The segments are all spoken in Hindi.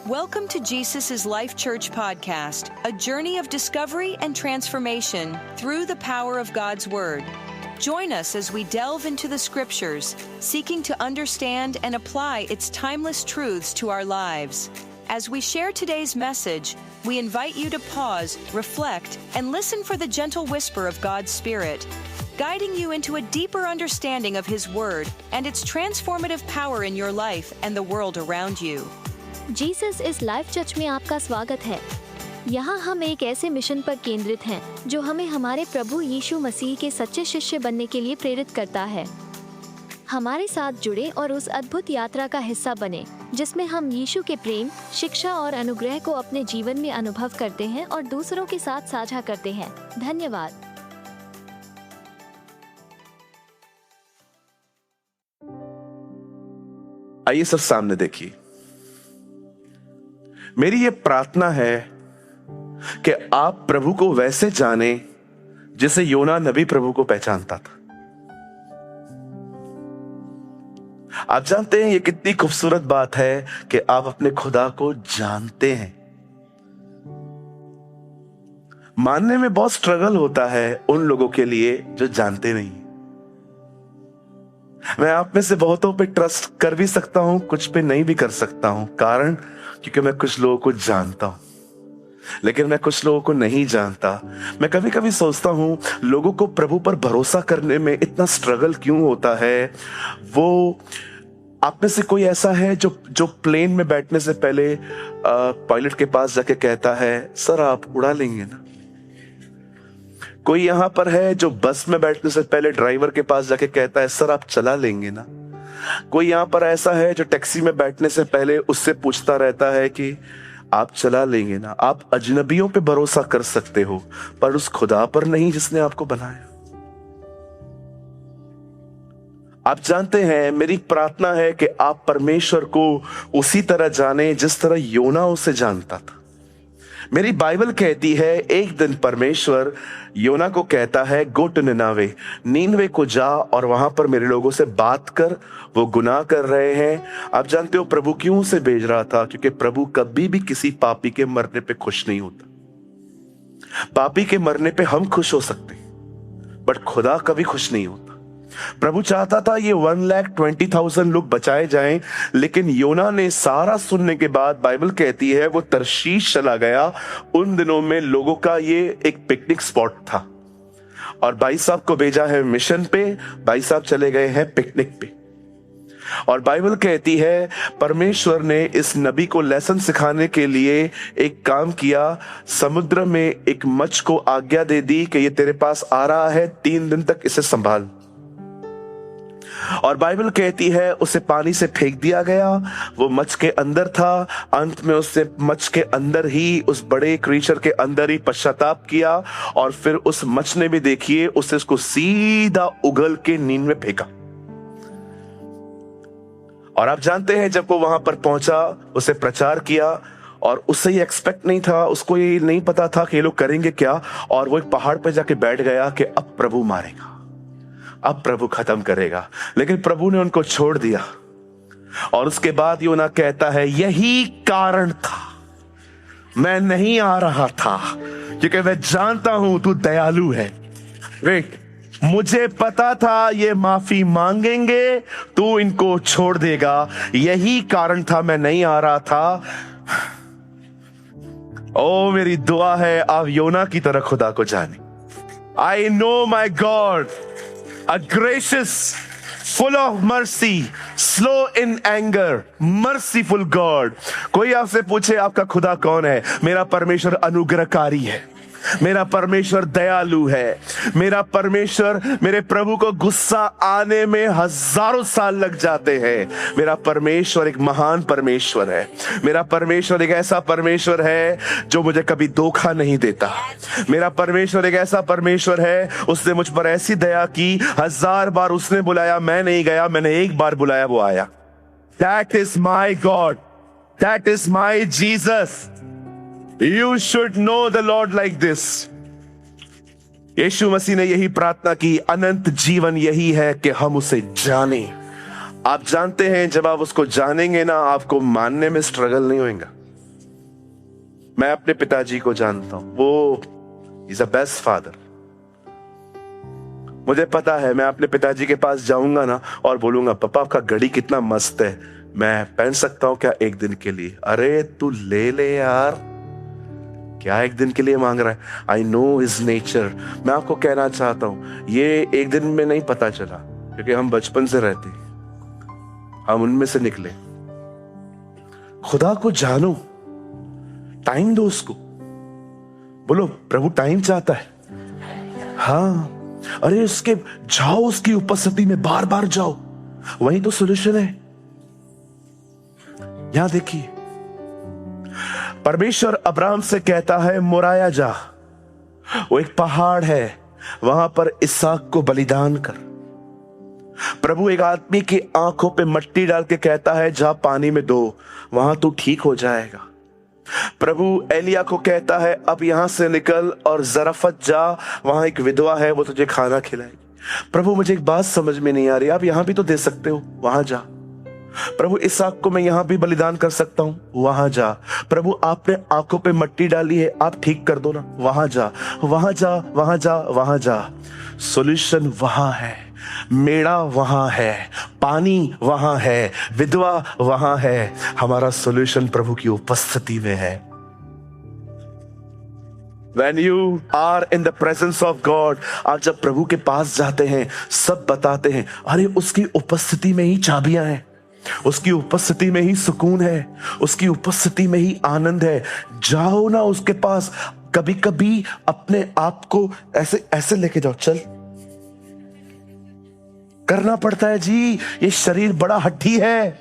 Welcome to Jesus' Life Church podcast, a journey of discovery and transformation through the power of God's Word. Join us as we delve into the Scriptures, seeking to understand and apply its timeless truths to our lives. As we share today's message, we invite you to pause, reflect, and listen for the gentle whisper of God's Spirit, guiding you into a deeper understanding of His Word and its transformative power in your life and the world around you. Jesus इस लाइफ चर्च में आपका स्वागत है। यहाँ हम एक ऐसे मिशन पर केंद्रित हैं जो हमें हमारे प्रभु यीशु मसीह के सच्चे शिष्य बनने के लिए प्रेरित करता है। हमारे साथ जुड़े और उस अद्भुत यात्रा का हिस्सा बने जिसमें हम यीशु के प्रेम, शिक्षा और अनुग्रह को अपने जीवन में अनुभव करते हैं और दूसरों के साथ साझा करते हैं। धन्यवाद। आइए सब सामने देखिए। मेरी ये प्रार्थना है कि आप प्रभु को वैसे जाने जैसे योना नबी प्रभु को पहचानता था। आप जानते हैं ये कितनी खूबसूरत बात है कि आप अपने खुदा को जानते हैं। मानने में बहुत स्ट्रगल होता है उन लोगों के लिए जो जानते नहीं। मैं आप में से बहुतों पे ट्रस्ट कर भी सकता हूं, कुछ पे नहीं भी कर सकता हूं। कारण क्योंकि मैं कुछ लोगों को जानता हूं, लेकिन मैं कुछ लोगों को नहीं जानता। मैं कभी कभी सोचता हूं लोगों को प्रभु पर भरोसा करने में इतना स्ट्रगल क्यों होता है। वो आप में से कोई ऐसा है जो प्लेन में बैठने से पहले पायलट के पास जाके कहता है, सर आप उड़ा लेंगे ना? कोई यहां पर है जो बस में बैठने से पहले ड्राइवर के पास जाके कहता है, सर आप चला लेंगे ना? कोई यहां पर ऐसा है जो टैक्सी में बैठने से पहले उससे पूछता रहता है कि आप चला लेंगे ना? आप अजनबियों पे भरोसा कर सकते हो पर उस खुदा पर नहीं जिसने आपको बनाया। आप जानते हैं, मेरी प्रार्थना है कि आप परमेश्वर को उसी तरह जाने जिस तरह योना उसे जानता था। मेरी बाइबल कहती है एक दिन परमेश्वर योना को कहता है, गो टू नीनवे को जा और वहां पर मेरे लोगों से बात कर, वो गुनाह कर रहे हैं। आप जानते हो प्रभु क्यों उसे भेज रहा था? क्योंकि प्रभु कभी भी किसी पापी के मरने पे खुश नहीं होता। पापी के मरने पे हम खुश हो सकते हैं बट खुदा कभी खुश नहीं होता। प्रभु चाहता था ये 1,20,000 लोग बचाए जाएं, लेकिन योना ने सारा सुनने के बाद बाइबल कहती है वो तरशीश चला गया। उन दिनों में लोगों का ये एक पिकनिक स्पॉट था और भाई साहब को भेजा है मिशन पे। भाई साहब चले गए हैं पिकनिक पे और बाइबल कहती है परमेश्वर ने इस नबी को लेसन सिखाने के लिए एक काम किया। समुद्र में एक मच्छ को आज्ञा दे दी कि ये तेरे पास आ रहा है, 3 दिन तक इसे संभाल। और बाइबल कहती है उसे पानी से फेंक दिया गया। वो मच्छ के अंदर था। अंत में उससे मच्छ के अंदर ही, उस बड़े क्रीचर के अंदर ही पश्चाताप किया और फिर उस मच्छ ने भी देखिए उसे उसको सीधा उगल के नींद में फेंका। और आप जानते हैं जब वो वहां पर पहुंचा, उसे प्रचार किया और उससे ये एक्सपेक्ट नहीं था, उसको ये नहीं पता था कि ये लोग करेंगे क्या। और वो एक पहाड़ पर जाके बैठ गया कि अब प्रभु मारेगा, अब प्रभु खत्म करेगा। लेकिन प्रभु ने उनको छोड़ दिया और उसके बाद योना कहता है, यही कारण था मैं नहीं आ रहा था, क्योंकि मैं जानता हूं तू दयालु है। मुझे पता था ये माफी मांगेंगे, तू इनको छोड़ देगा। यही कारण था मैं नहीं आ रहा था। ओ मेरी दुआ है आप योना की तरह खुदा को जाने। I know my God, a gracious, full of mercy, slow in anger, merciful God। कोई आपसे पूछे आपका खुदा कौन है? मेरा परमेश्वर अनुग्रहकारी है, मेरा परमेश्वर दयालु है, मेरा परमेश्वर, मेरे प्रभु को गुस्सा आने में हजारों साल लग जाते हैं। मेरा परमेश्वर एक महान परमेश्वर है। मेरा परमेश्वर एक ऐसा परमेश्वर है जो मुझे कभी धोखा नहीं देता। मेरा परमेश्वर एक ऐसा परमेश्वर है, उसने मुझ पर ऐसी दया की, 1000 बार उसने बुलाया मैं नहीं गया, मैंने एक बार बुलाया वो आया। That is my God, that is my Jesus। You should know the Lord like this। यीशु मसीह ने यही प्रार्थना की, अनंत जीवन यही है कि हम उसे जानें। आप जानते हैं जब आप उसको जानेंगे ना, आपको मानने में स्ट्रगल नहीं होगा। मैं अपने पिताजी को जानता हूं, वो इज अ बेस्ट फादर। मुझे पता है मैं अपने पिताजी के पास जाऊंगा ना और बोलूंगा, पापा आपका घड़ी कितना मस्त है, मैं पहन सकता हूं क्या एक दिन के लिए? अरे तू ले ले यार, क्या एक दिन के लिए मांग रहा है? I know his nature. मैं आपको कहना चाहता हूं, ये एक दिन में नहीं पता चला, क्योंकि हम बचपन से रहते, हम उनमें से निकले। खुदा को जानो, टाइम दो उसको। बोलो प्रभु टाइम चाहता है। हाँ, अरे उसके जाओ, उसकी उपस्थिति में बार बार जाओ, वही तो सोल्यूशन है। यहां देखिए, परमेश्वर अब्राहम से कहता है मोराया जा, वो एक पहाड़ है, वहां पर इसहाक को बलिदान कर। प्रभु एक आदमी की आंखों पे मट्टी डाल के कहता है जा पानी में दो, वहां तू ठीक हो जाएगा। प्रभु एलिया को कहता है अब यहां से निकल और जराफत जा, वहां एक विधवा है, वो तुझे खाना खिलाएगी। प्रभु मुझे एक बात समझ में नहीं आ रही, आप यहां भी तो दे सकते हो, वहां जा। प्रभु इसहाक को मैं यहां भी बलिदान कर सकता हूं, वहां जा। प्रभु आपने आंखों पे मट्टी डाली है, आप ठीक कर दो ना, वहां जा, वहां जा, वहां जा, वहां जा। सॉल्यूशन वहां है, मेड़ा वहां है, पानी वहां है, विधवा वहां है। हमारा सॉल्यूशन प्रभु की उपस्थिति में है। When you are in the presence of God, आप जब प्रभु के पास जाते हैं, सब बताते हैं, अरे उसकी उपस्थिति में ही चाबियां हैं, उसकी उपस्थिति में ही सुकून है, उसकी उपस्थिति में ही आनंद है। जाओ ना उसके पास, कभी कभी अपने आप को ऐसे ऐसे लेके जाओ, चल। करना पड़ता है जी, ये शरीर बड़ा हठी है।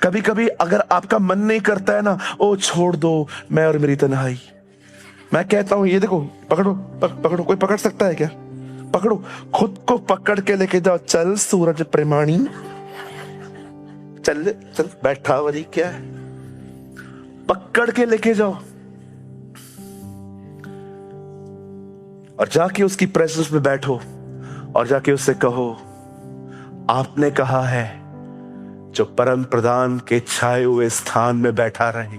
कभी कभी अगर आपका मन नहीं करता है ना, ओ छोड़ दो, मैं और मेरी तन्हाई। मैं कहता हूं ये देखो, पकड़ो पकड़ो, कोई पकड़ सकता है क्या? पकड़ो, खुद को पकड़ के लेके जाओ, चल सूरज प्रेमाणी, चल चल, बैठा वरी क्या है, पकड़ के लेके जाओ और जाके उसकी प्रेजेंस में बैठो और जाके उससे कहो, आपने कहा है जो परम प्रधान के छाए हुए स्थान में बैठा रहे,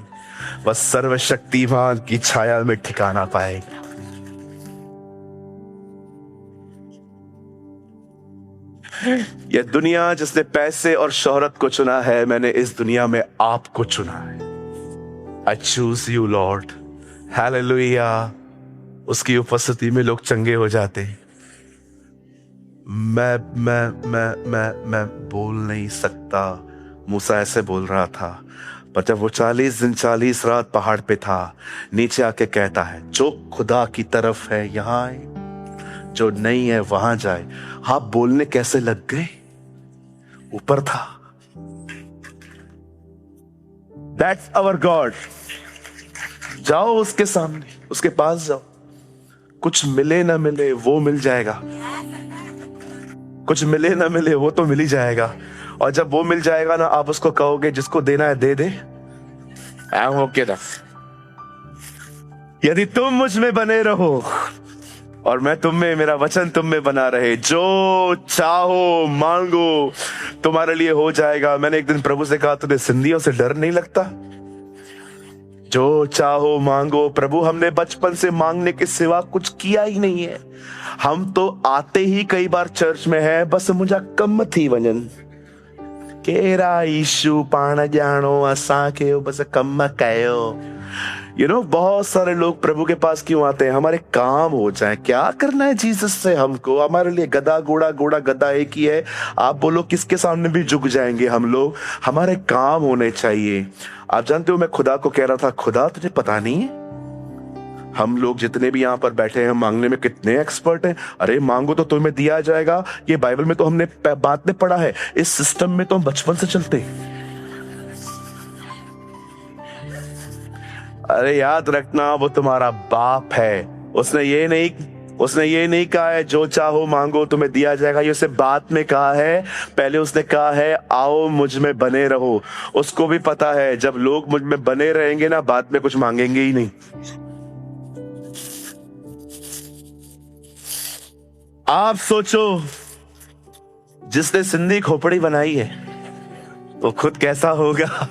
वह सर्वशक्तिमान की छाया में ठिकाना पाएगा। यह दुनिया जिसने पैसे और शोहरत को चुना है, मैंने इस दुनिया में आपको चुना है। I choose you Lord. Hallelujah. उसकी उपस्थिति में लोग चंगे हो जाते हैं। मैं बोल नहीं सकता। मूसा ऐसे बोल रहा था, पर जब वो 40 दिन 40 रात पहाड़ पे था, नीचे आके कहता है जो खुदा की तरफ है यहां आए, जो नहीं है वहां जाए। आप बोलने कैसे लग गए? ऊपर था। That's our God। जाओ उसके सामने, उसके पास जाओ। कुछ मिले ना मिले वो मिल जाएगा, कुछ मिले ना मिले वो तो मिल ही जाएगा। और जब वो मिल जाएगा ना, आप उसको कहोगे जिसको देना है दे दे। यदि तुम मुझ में बने रहो और मैं तुम में, मेरा वचन तुम में बना रहे, जो चाहो मांगो तुम्हारे लिए हो जाएगा। मैंने एक दिन प्रभु से कहा, तुझे सिंधियों से डर नहीं लगता? जो चाहो मांगो। प्रभु हमने बचपन से मांगने के सिवा कुछ किया ही नहीं है। हम तो आते ही कई बार चर्च में है, बस मुझा कम थी वजन केरा ईशु पाण जानो असा के बस कम कयो। यू नो, बहुत सारे लोग प्रभु के पास क्यों आते हैं? हमारे काम हो जाए। क्या करना है जीसस से हमको? हमारे लिए गधा घोड़ा, घोड़ा गधा एक ही है। आप बोलो किसके सामने भी झुक जाएंगे हम लोग। हमारे काम होने चाहिए। आप जानते हो, मैं खुदा को कह रहा था, खुदा तुझे पता नहीं है हम लोग जितने भी यहाँ पर बैठे हैं मांगने में कितने एक्सपर्ट हैं। अरे मांगो तो तुम्हें दिया जाएगा। ये बाइबल में तो हमने बात में पढ़ा है। इस सिस्टम में तो हम बचपन से चलते हैं। अरे याद रखना, वो तुम्हारा बाप है। उसने ये नहीं कहा है जो चाहो मांगो तुम्हें दिया जाएगा। ये उसे बाद में कहा है। पहले उसने कहा है आओ मुझ में बने रहो। उसको भी पता है जब लोग मुझ में बने रहेंगे ना, बाद में कुछ मांगेंगे ही नहीं। आप सोचो, जिसने सिंधी खोपड़ी बनाई है वो खुद कैसा होगा।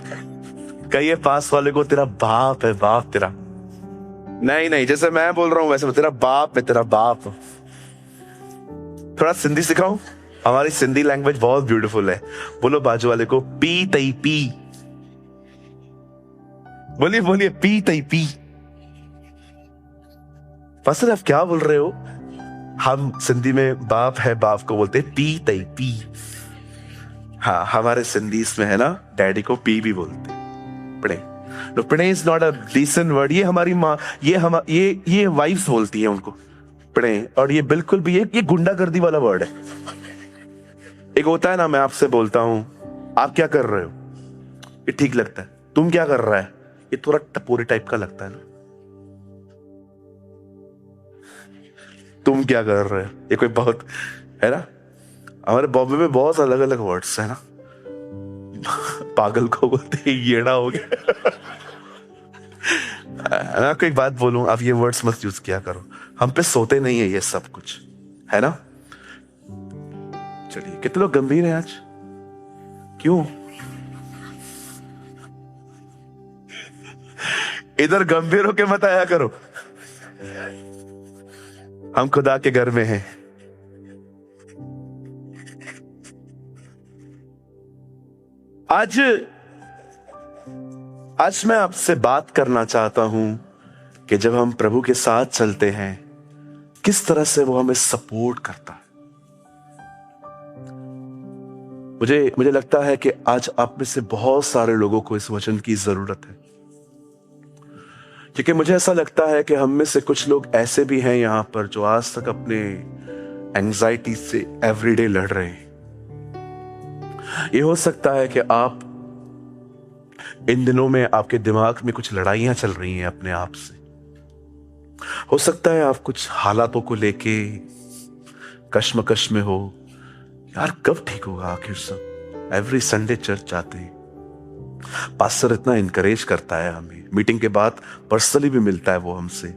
कहिए पास वाले को, तेरा बाप है, बाप तेरा। नहीं नहीं, जैसे मैं बोल रहा हूं वैसे तेरा बाप है, तेरा बाप। थोड़ा सिंधी सिखाऊं? हमारी सिंधी लैंग्वेज बहुत ब्यूटीफुल है। बोलो बाजू वाले को, पी तई पी। बोलिए बोलिए, पी तई पी। फसल आप क्या बोल रहे हो? हम सिंधी में बाप है, बाप को बोलते पी तई पी। हाँ, हमारे सिंधी इसमें है ना, डैडी को पी भी बोलते। पड़े तो पड़े is not a decent word. ये हमारी माँ, ये वाइफ्स बोलती है उनको पड़े, और ये बिल्कुल भी ये गुंडागर्दी वाला वर्ड है। एक होता है ना, मैं आपसे बोलता हूं आप क्या कर रहे हो, ये ठीक लगता है। तुम क्या कर रहा है, ये थोड़ा टपोरी टाइप का लगता है ना। तुम क्या कर रहे हो, ये कोई बहुत है ना। हमारे बॉम्बे में बहुत अलग अलग वर्ड्स है ना। पागल को बोलते येड़ा हो गया। मैं आपको एक बात बोलूं, आप ये वर्ड्स मत यूज किया करो। हम पे सोते नहीं है ये सब कुछ, है ना। चलिए, कितने लोग गंभीर हैं आज? क्यों? इधर गंभीर होके मत आया करो। हम खुदा के घर में हैं। आज मैं आपसे बात करना चाहता हूं कि जब हम प्रभु के साथ चलते हैं किस तरह से वो हमें सपोर्ट करता है। मुझे लगता है कि आज आप में से बहुत सारे लोगों को इस वचन की जरूरत है, क्योंकि मुझे ऐसा लगता है कि हम में से कुछ लोग ऐसे भी हैं यहां पर जो आज तक अपने एंजाइटी से एवरीडे लड़ रहे हैं। ये हो सकता है कि आप इन दिनों में आपके दिमाग में कुछ लड़ाइयां चल रही हैं अपने आप से। हो सकता है आप कुछ हालातों को लेके कश्मकश में हो। यार कब ठीक होगा आखिर सब। एवरी संडे चर्च जाते हैं, पास्टर इतना इनकरेज करता है हमें, मीटिंग के बाद पर्सनली भी मिलता है, वो हमसे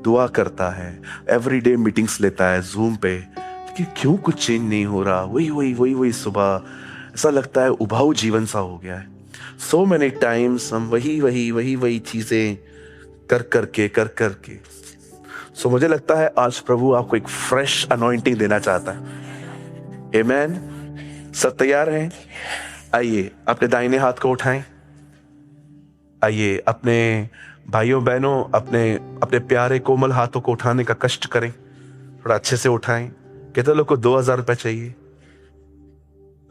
दुआ करता है, एवरीडे मीटिंग्स लेता है जूम पे, लेकिन क्यों कुछ चेंज नहीं हो रहा। वही सुबह ऐसा लगता है उबाऊ जीवन सा हो गया है। सो मेनी टाइम्स हम वही चीजें कर करके सो मुझे लगता है आज प्रभु आपको एक फ्रेश अनॉइंटिंग देना चाहता है। आमेन। सब तैयार हैं? आइए अपने दाहिने हाथ को उठाएं। आइए अपने भाइयों बहनों, अपने प्यारे कोमल हाथों को उठाने का कष्ट करें। थोड़ा अच्छे से उठाएं। कितने लोग को 2000 रुपए चाहिए?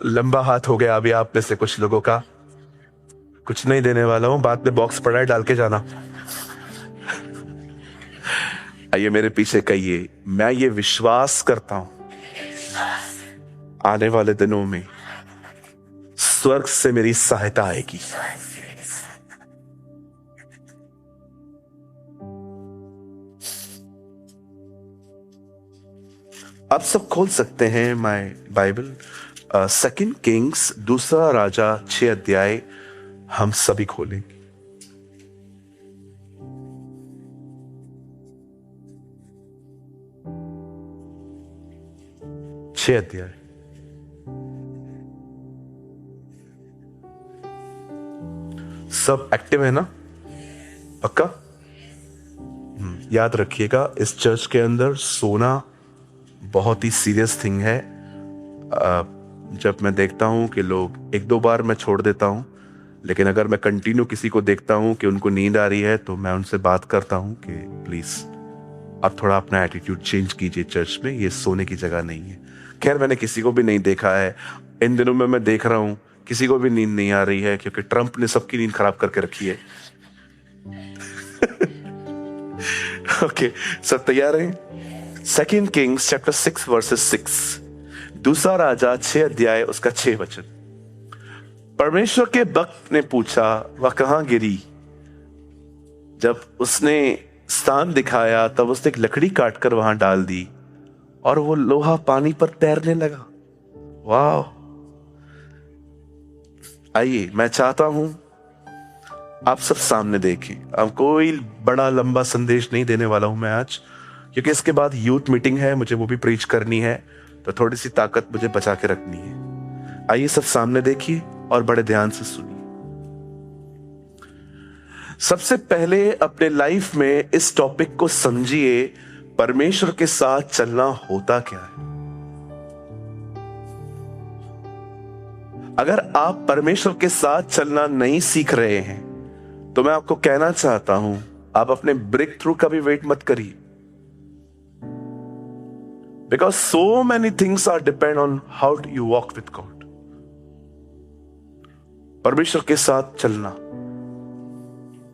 लंबा हाथ हो गया अभी आप में से कुछ लोगों का। कुछ नहीं देने वाला हूं, बाद में बॉक्स पड़ा है, डाल के जाना। आइए मेरे पीछे कहिए, मैं ये विश्वास करता हूं आने वाले दिनों में स्वर्ग से मेरी सहायता आएगी। आप सब खोल सकते हैं माय बाइबल, 2 किंग्स, दूसरा राजा 6 अध्याय हम सभी खोलेंगे। अध्याय सब एक्टिव है ना? पक्का? याद रखिएगा, इस चर्च के अंदर सोना बहुत ही सीरियस थिंग है। जब मैं देखता हूं कि लोग 1-2 बार मैं छोड़ देता हूं, लेकिन अगर मैं कंटिन्यू किसी को देखता हूं कि उनको नींद आ रही है तो मैं उनसे बात करता हूं कि प्लीज आप थोड़ा अपना एटीट्यूड चेंज कीजिए, चर्च में ये सोने की जगह नहीं है। खैर मैंने किसी को भी नहीं देखा है इन दिनों में, मैं देख रहा हूं किसी को भी नींद नहीं आ रही है, क्योंकि ट्रंप ने सबकी नींद खराब करके रखी है। ओके, सब तैयार हैं? 2 किंग्स चैप्टर 6 वर्सेस 6, दूसरा राजा 6 अध्याय उसका 6 वचन। परमेश्वर के भक्त ने पूछा, वह कहां गिरी? जब उसने स्थान दिखाया तब उसने एक लकड़ी काटकर वहां डाल दी और वो लोहा पानी पर तैरने लगा। वाह! आइए, मैं चाहता हूं आप सब सामने देखें। अब कोई बड़ा लंबा संदेश नहीं देने वाला हूं मैं आज, क्योंकि इसके बाद यूथ मीटिंग है, मुझे वो भी प्रीच करनी है, तो थोड़ी सी ताकत मुझे बचा के रखनी है। आइए सब सामने देखिए और बड़े ध्यान से सुनिए। सबसे पहले अपने लाइफ में इस टॉपिक को समझिए, परमेश्वर के साथ चलना होता क्या है। अगर आप परमेश्वर के साथ चलना नहीं सीख रहे हैं तो मैं आपको कहना चाहता हूं, आप अपने ब्रेक थ्रू का भी वेट मत करिए, because so many things are depend on how you walk with God. परमेश्वर के साथ चलना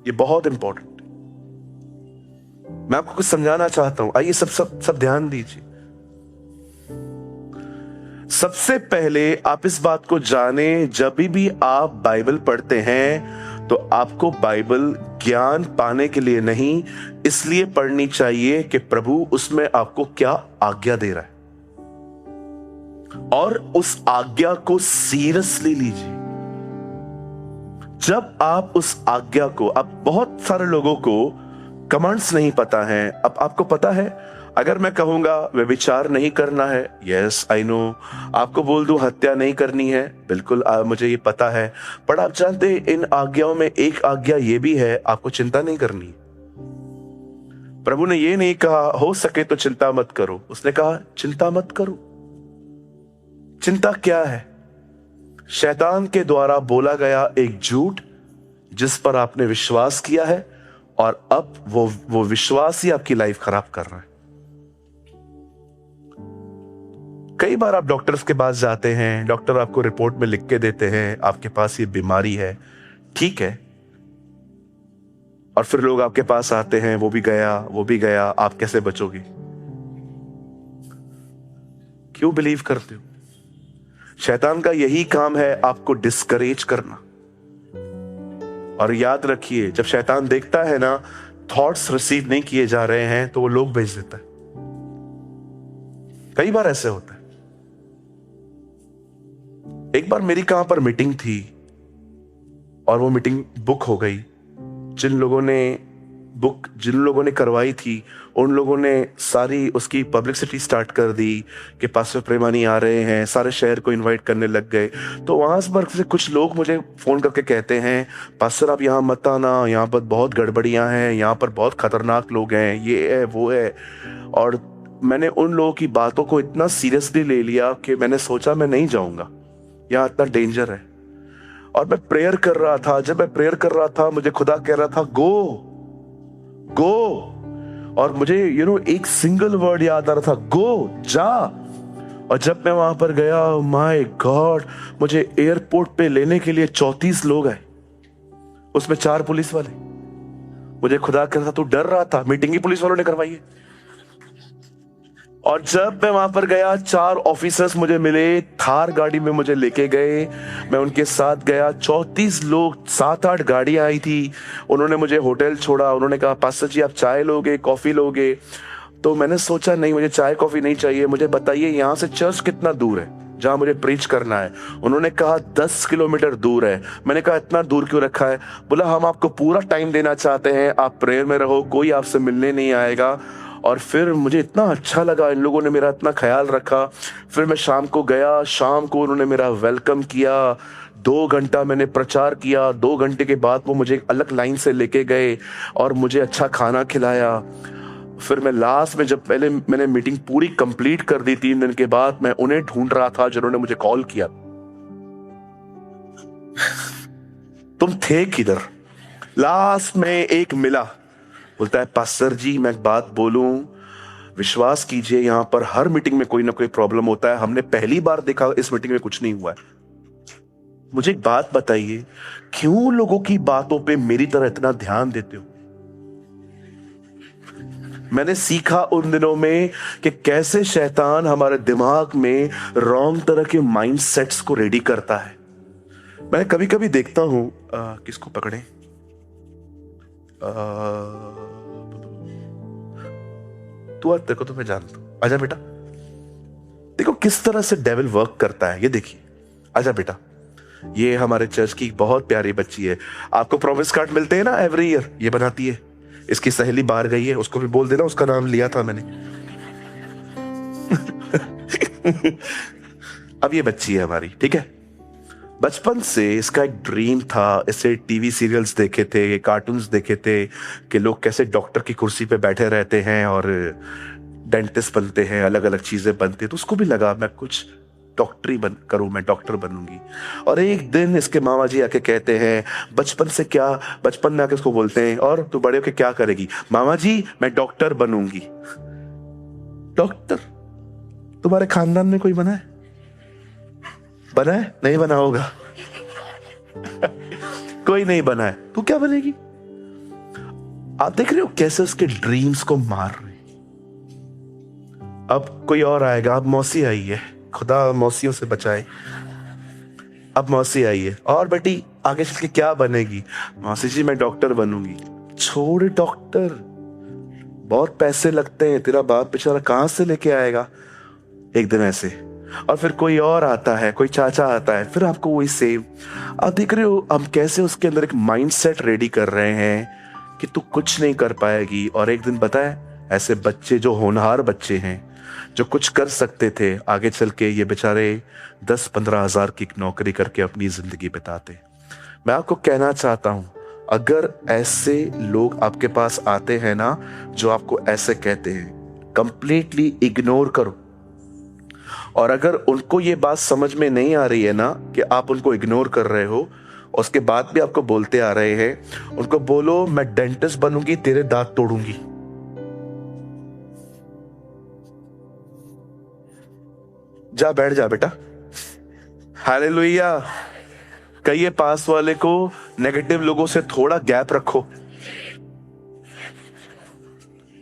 ये बहुत इंपॉर्टेंट है। मैं आपको कुछ समझाना चाहता हूं, आइए सब ध्यान दीजिए। सबसे पहले आप इस बात को जाने, जब भी आप बाइबल पढ़ते हैं तो आपको बाइबल ज्ञान पाने के लिए नहीं, इसलिए पढ़नी चाहिए कि प्रभु उसमें आपको क्या आज्ञा दे रहा है, और उस आज्ञा को सीरियसली लीजिए। जब आप उस आज्ञा को, अब बहुत सारे लोगों को कमांड्स नहीं पता है। अब आपको पता है, अगर मैं कहूंगा व्यभिचार नहीं करना है, यस आई नो। आपको बोल दूं हत्या नहीं करनी है, बिल्कुल मुझे ये पता है। पर आप जानते हैं इन आज्ञाओं में एक आज्ञा ये भी है, आपको चिंता नहीं करनी। प्रभु ने ये नहीं कहा हो सके तो चिंता मत करो, उसने कहा चिंता मत करो। चिंता क्या है? शैतान के द्वारा बोला गया एक झूठ जिस पर आपने विश्वास किया है, और अब वो विश्वास ही आपकी लाइफ खराब कर रहा है। कई बार आप डॉक्टर्स के पास जाते हैं, डॉक्टर आपको रिपोर्ट में लिख के देते हैं आपके पास ये बीमारी है, ठीक है, और फिर लोग आपके पास आते हैं, वो भी गया, आप कैसे बचोगे? क्यों बिलीव करते हो? शैतान का यही काम है, आपको डिस्करेज करना। और याद रखिए, जब शैतान देखता है ना थॉट्स रिसीव नहीं किए जा रहे हैं, तो वो लोग भेज देता है। कई बार ऐसे होता है। एक बार मेरी कहां पर मीटिंग थी और वो मीटिंग बुक हो गई। जिन लोगों ने करवाई थी, उन लोगों ने सारी उसकी पब्लिसिटी स्टार्ट कर दी कि पास्टर प्रेमानी आ रहे हैं, सारे शहर को इनवाइट करने लग गए। तो वहां से कुछ लोग मुझे फोन करके कहते हैं, पास्टर आप यहाँ मत आना, यहाँ पर बहुत गड़बड़ियां हैं, यहाँ पर बहुत खतरनाक लोग हैं, ये है वो है। और मैंने उन लोगों की बातों को इतना सीरियसली ले लिया कि मैंने सोचा मैं नहीं जाऊंगा, यहाँ इतना डेंजर है। और मैं प्रेयर कर रहा था। जब मैं प्रेयर कर रहा था, मुझे खुदा कह रहा था गो, और मुझे एक सिंगल वर्ड याद आ रहा था, गो, जा। और जब मैं वहां पर गया, माय गॉड, मुझे एयरपोर्ट पे लेने के लिए 34 लोग आए, उसमें 4 पुलिस वाले। मुझे खुदा कह रहा था तू डर रहा था, मीटिंग ही पुलिस वालों ने करवाई है। और जब मैं वहां पर गया, 4 ऑफिसर्स मुझे मिले, थार गाड़ी में मुझे लेके गए, मैं उनके साथ गया। 34 लोग, 7-8 गाड़ियां आई थी। उन्होंने मुझे होटल छोड़ा। उन्होंने कहा पास्टर जी आप चाय लोगे, कॉफी लोगे? तो मैंने सोचा नहीं, मुझे चाय कॉफी नहीं चाहिए। मुझे बताइए यहाँ से चर्च कितना दूर है जहां मुझे प्रीच करना है? उन्होंने कहा 10 किलोमीटर दूर है। मैंने कहा इतना दूर क्यों रखा है? बोला हम आपको पूरा टाइम देना चाहते हैं, आप प्रेयर में रहो, कोई आपसे मिलने नहीं आएगा। और फिर मुझे इतना अच्छा लगा, इन लोगों ने मेरा इतना ख्याल रखा। फिर मैं शाम को गया, शाम को उन्होंने मेरा वेलकम किया। 2 घंटा मैंने प्रचार किया। 2 घंटे के बाद वो मुझे एक अलग लाइन से लेके गए और मुझे अच्छा खाना खिलाया। फिर मैं लास्ट में, जब पहले मैंने मीटिंग पूरी कंप्लीट कर दी 3 दिन के बाद, मैं उन्हें ढूंढ रहा था जिन्होंने मुझे कॉल किया। तुम थे किधर? लास्ट में एक मिला, बोलता है पास्टर जी मैं एक बात बोलूं, विश्वास कीजिए यहाँ पर हर मीटिंग में कोई ना कोई प्रॉब्लम होता है, हमने पहली बार देखा इस मीटिंग में कुछ नहीं हुआ है। मुझे एक बात बताइए, क्यों लोगों की बातों पे मेरी तरह इतना ध्यान देते हो? मैंने सीखा उन दिनों में कि कैसे शैतान हमारे दिमाग में रॉन्ग तरह के माइंडसेट्स को रेडी करता है। मैं कभी कभी देखता हूं, किसको पकड़े, तेरे को तो मैं जानता हूं, आजा बेटा। देखो किस तरह से डेविल वर्क करता है, ये देखिए। आजा बेटा, ये हमारे चर्च की बहुत प्यारी बच्ची है। आपको प्रॉमिस कार्ड मिलते हैं ना एवरी ईयर, ये बनाती है। इसकी सहेली बाहर गई है, उसको भी बोल देना, उसका नाम लिया था मैंने। अब ये बच्ची है हमारी, ठीक है। बचपन से इसका एक ड्रीम था। इसे टीवी सीरियल्स देखे थे, कार्टून्स देखे थे कि लोग कैसे डॉक्टर की कुर्सी पे बैठे रहते हैं और डेंटिस्ट बनते हैं, अलग अलग चीजें बनती हैं। तो उसको भी लगा मैं कुछ डॉक्टरी करूं, मैं डॉक्टर बनूंगी। और एक दिन इसके मामा जी आके कहते हैं, बचपन में आके उसको बोलते हैं, और तू बड़े होके क्या करेगी? मामा जी मैं डॉक्टर बनूंगी। डॉक्टर? तुम्हारे खानदान में कोई बना है? बना है? नहीं बना होगा। कोई नहीं बना है, तू क्या बनेगी? आप देख रहे हो कैसे उसके ड्रीम्स को मार रहे। अब कोई और आएगा। अब मौसी आई है, खुदा मौसियों से बचाए। अब मौसी आई है, और बेटी आगे चल के क्या बनेगी? मौसी जी मैं डॉक्टर बनूंगी। छोड़ डॉक्टर, बहुत पैसे लगते हैं, तेरा बाप बेचारा कहां से लेके आएगा? एक दिन ऐसे। और फिर कोई और आता है, कोई चाचा आता है, फिर आपको वही सेम। आप देख रहे हो हम कैसे उसके अंदर एक माइंडसेट रेडी कर रहे हैं कि तू कुछ नहीं कर पाएगी। और एक दिन बताए, ऐसे बच्चे जो होनहार बच्चे हैं, जो कुछ कर सकते थे, आगे चल के ये बेचारे 10-15 हजार की नौकरी करके अपनी जिंदगी बिताते। मैं आपको कहना चाहता हूं, अगर ऐसे लोग आपके पास आते हैं ना, जो आपको ऐसे कहते हैं, कंप्लीटली इग्नोर करो। और अगर उनको ये बात समझ में नहीं आ रही है ना कि आप उनको इग्नोर कर रहे हो, उसके बाद भी आपको बोलते आ रहे हैं, उनको बोलो मैं डेंटिस्ट बनूंगी, तेरे दांत तोड़ूंगी। जा बैठ जा बेटा। हालेलुया। कहिए पास वाले को, नेगेटिव लोगों से थोड़ा गैप रखो।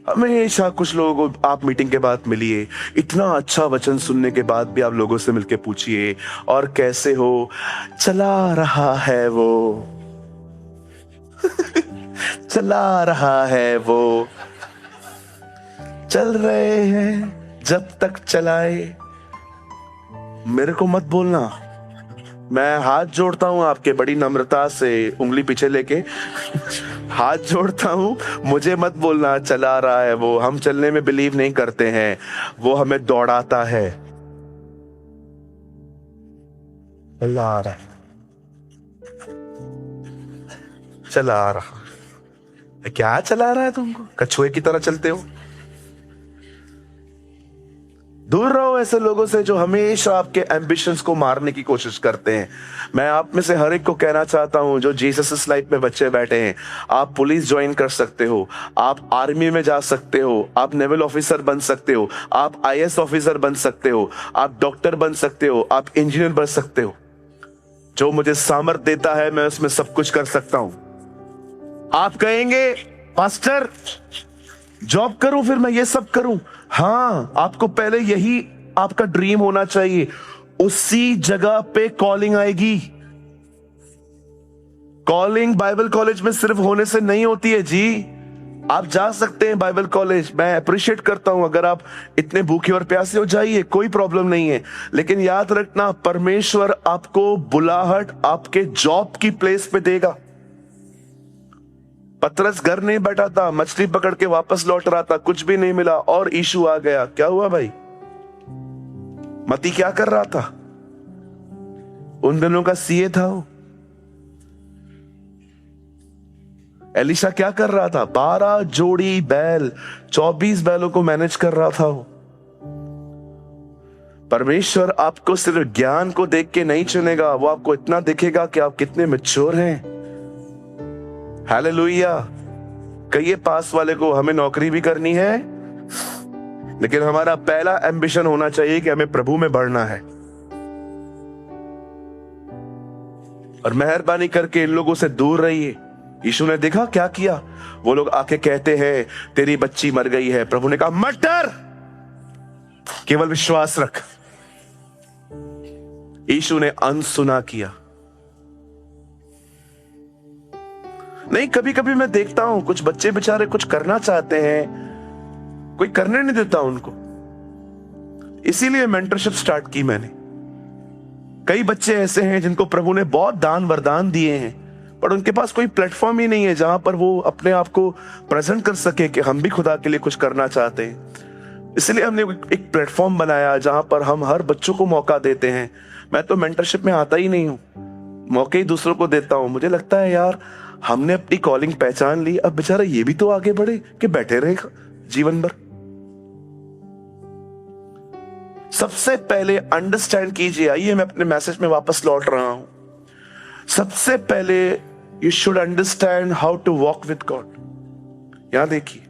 हमेशा कुछ लोगों को आप मीटिंग के बाद मिलिए, इतना अच्छा वचन सुनने के बाद भी आप लोगों से मिलके पूछिए, और कैसे हो? चला रहा है वो। चला रहा है वो। चल रहे हैं जब तक चलाए। मेरे को मत बोलना। मैं हाथ जोड़ता हूं आपके, बड़ी नम्रता से उंगली पीछे लेके हाथ जोड़ता हूं, मुझे मत बोलना चला रहा है वो। हम चलने में बिलीव नहीं करते हैं, वो हमें दौड़ाता है। चला रहा है, चला रहा। क्या चला रहा है तुमको? कछुए की तरह चलते हो। दूर रहो ऐसे लोगों से जो हमेशा आपके एम्बिशंस को मारने की कोशिश करते हैं। मैं आप में से हर एक को कहना चाहता हूं, जो जीसस लाइफ में बच्चे बैठे हैं, आप पुलिस ज्वाइन कर सकते हो, आप आर्मी में जा सकते हो, आप नेवल ऑफिसर बन सकते हो, आप आईएएस ऑफिसर बन सकते हो, आप डॉक्टर बन सकते हो, आप इंजीनियर बन सकते हो। जो मुझे सामर्थ देता है मैं उसमें सब कुछ कर सकता हूं। आप कहेंगे पास्टर जॉब करूं फिर मैं ये सब करूं। हाँ, आपको पहले यही आपका ड्रीम होना चाहिए, उसी जगह पे कॉलिंग आएगी। कॉलिंग बाइबल कॉलेज में सिर्फ होने से नहीं होती है जी। आप जा सकते हैं बाइबल कॉलेज, मैं अप्रिशिएट करता हूं। अगर आप इतने भूखे और प्यासे हो जाइए, कोई प्रॉब्लम नहीं है। लेकिन याद रखना, परमेश्वर आपको बुलाहट आपके जॉब की प्लेस पे देगा। पतरस घर नहीं बैठा था, मछली पकड़ के वापस लौट रहा था, कुछ भी नहीं मिला और यीशु आ गया। क्या हुआ भाई? मती क्या कर रहा था? उन दिनों का सीए था वो। एलिशा क्या कर रहा था? 12 जोड़ी बैल, 24 बैलों को मैनेज कर रहा था वो। परमेश्वर आपको सिर्फ ज्ञान को देख के नहीं चुनेगा, वो आपको इतना दिखेगा कि आप कितने मैच्योर हैं। हालेलुया। कहिए पास वाले को, हमें नौकरी भी करनी है, लेकिन हमारा पहला एम्बिशन होना चाहिए कि हमें प्रभु में बढ़ना है। और मेहरबानी करके इन लोगों से दूर रहिए। यीशु ने देखा क्या किया, वो लोग आके कहते हैं तेरी बच्ची मर गई है। प्रभु ने कहा मत डर, केवल विश्वास रख। यीशु ने अनसुना किया। नहीं, कभी कभी मैं देखता हूं कुछ बच्चे बेचारे कुछ करना चाहते हैं, कोई करने नहीं देता उनको। इसीलिए मेंटरशिप स्टार्ट की मैंने। कई बच्चे ऐसे हैं जिनको प्रभु ने बहुत दान वरदान दिए हैं, पर उनके पास कोई प्लेटफॉर्म ही नहीं है जहां पर वो अपने आप को प्रेजेंट कर सके कि हम भी खुदा के लिए कुछ करना चाहते हैं। इसलिए हमने एक प्लेटफॉर्म बनाया जहां पर हम हर बच्चों को मौका देते हैं। मैं तो मेंटरशिप में आता ही नहीं हूं, मौके ही दूसरों को देता हूं। मुझे लगता है यार हमने अपनी कॉलिंग पहचान ली, अब बेचारा ये भी तो आगे बढ़े कि बैठे रहेगा जीवन भर। सबसे पहले अंडरस्टैंड कीजिए, आइए मैं अपने मैसेज में वापस लौट रहा हूं। सबसे पहले you should understand how to walk with God. यहां देखिए,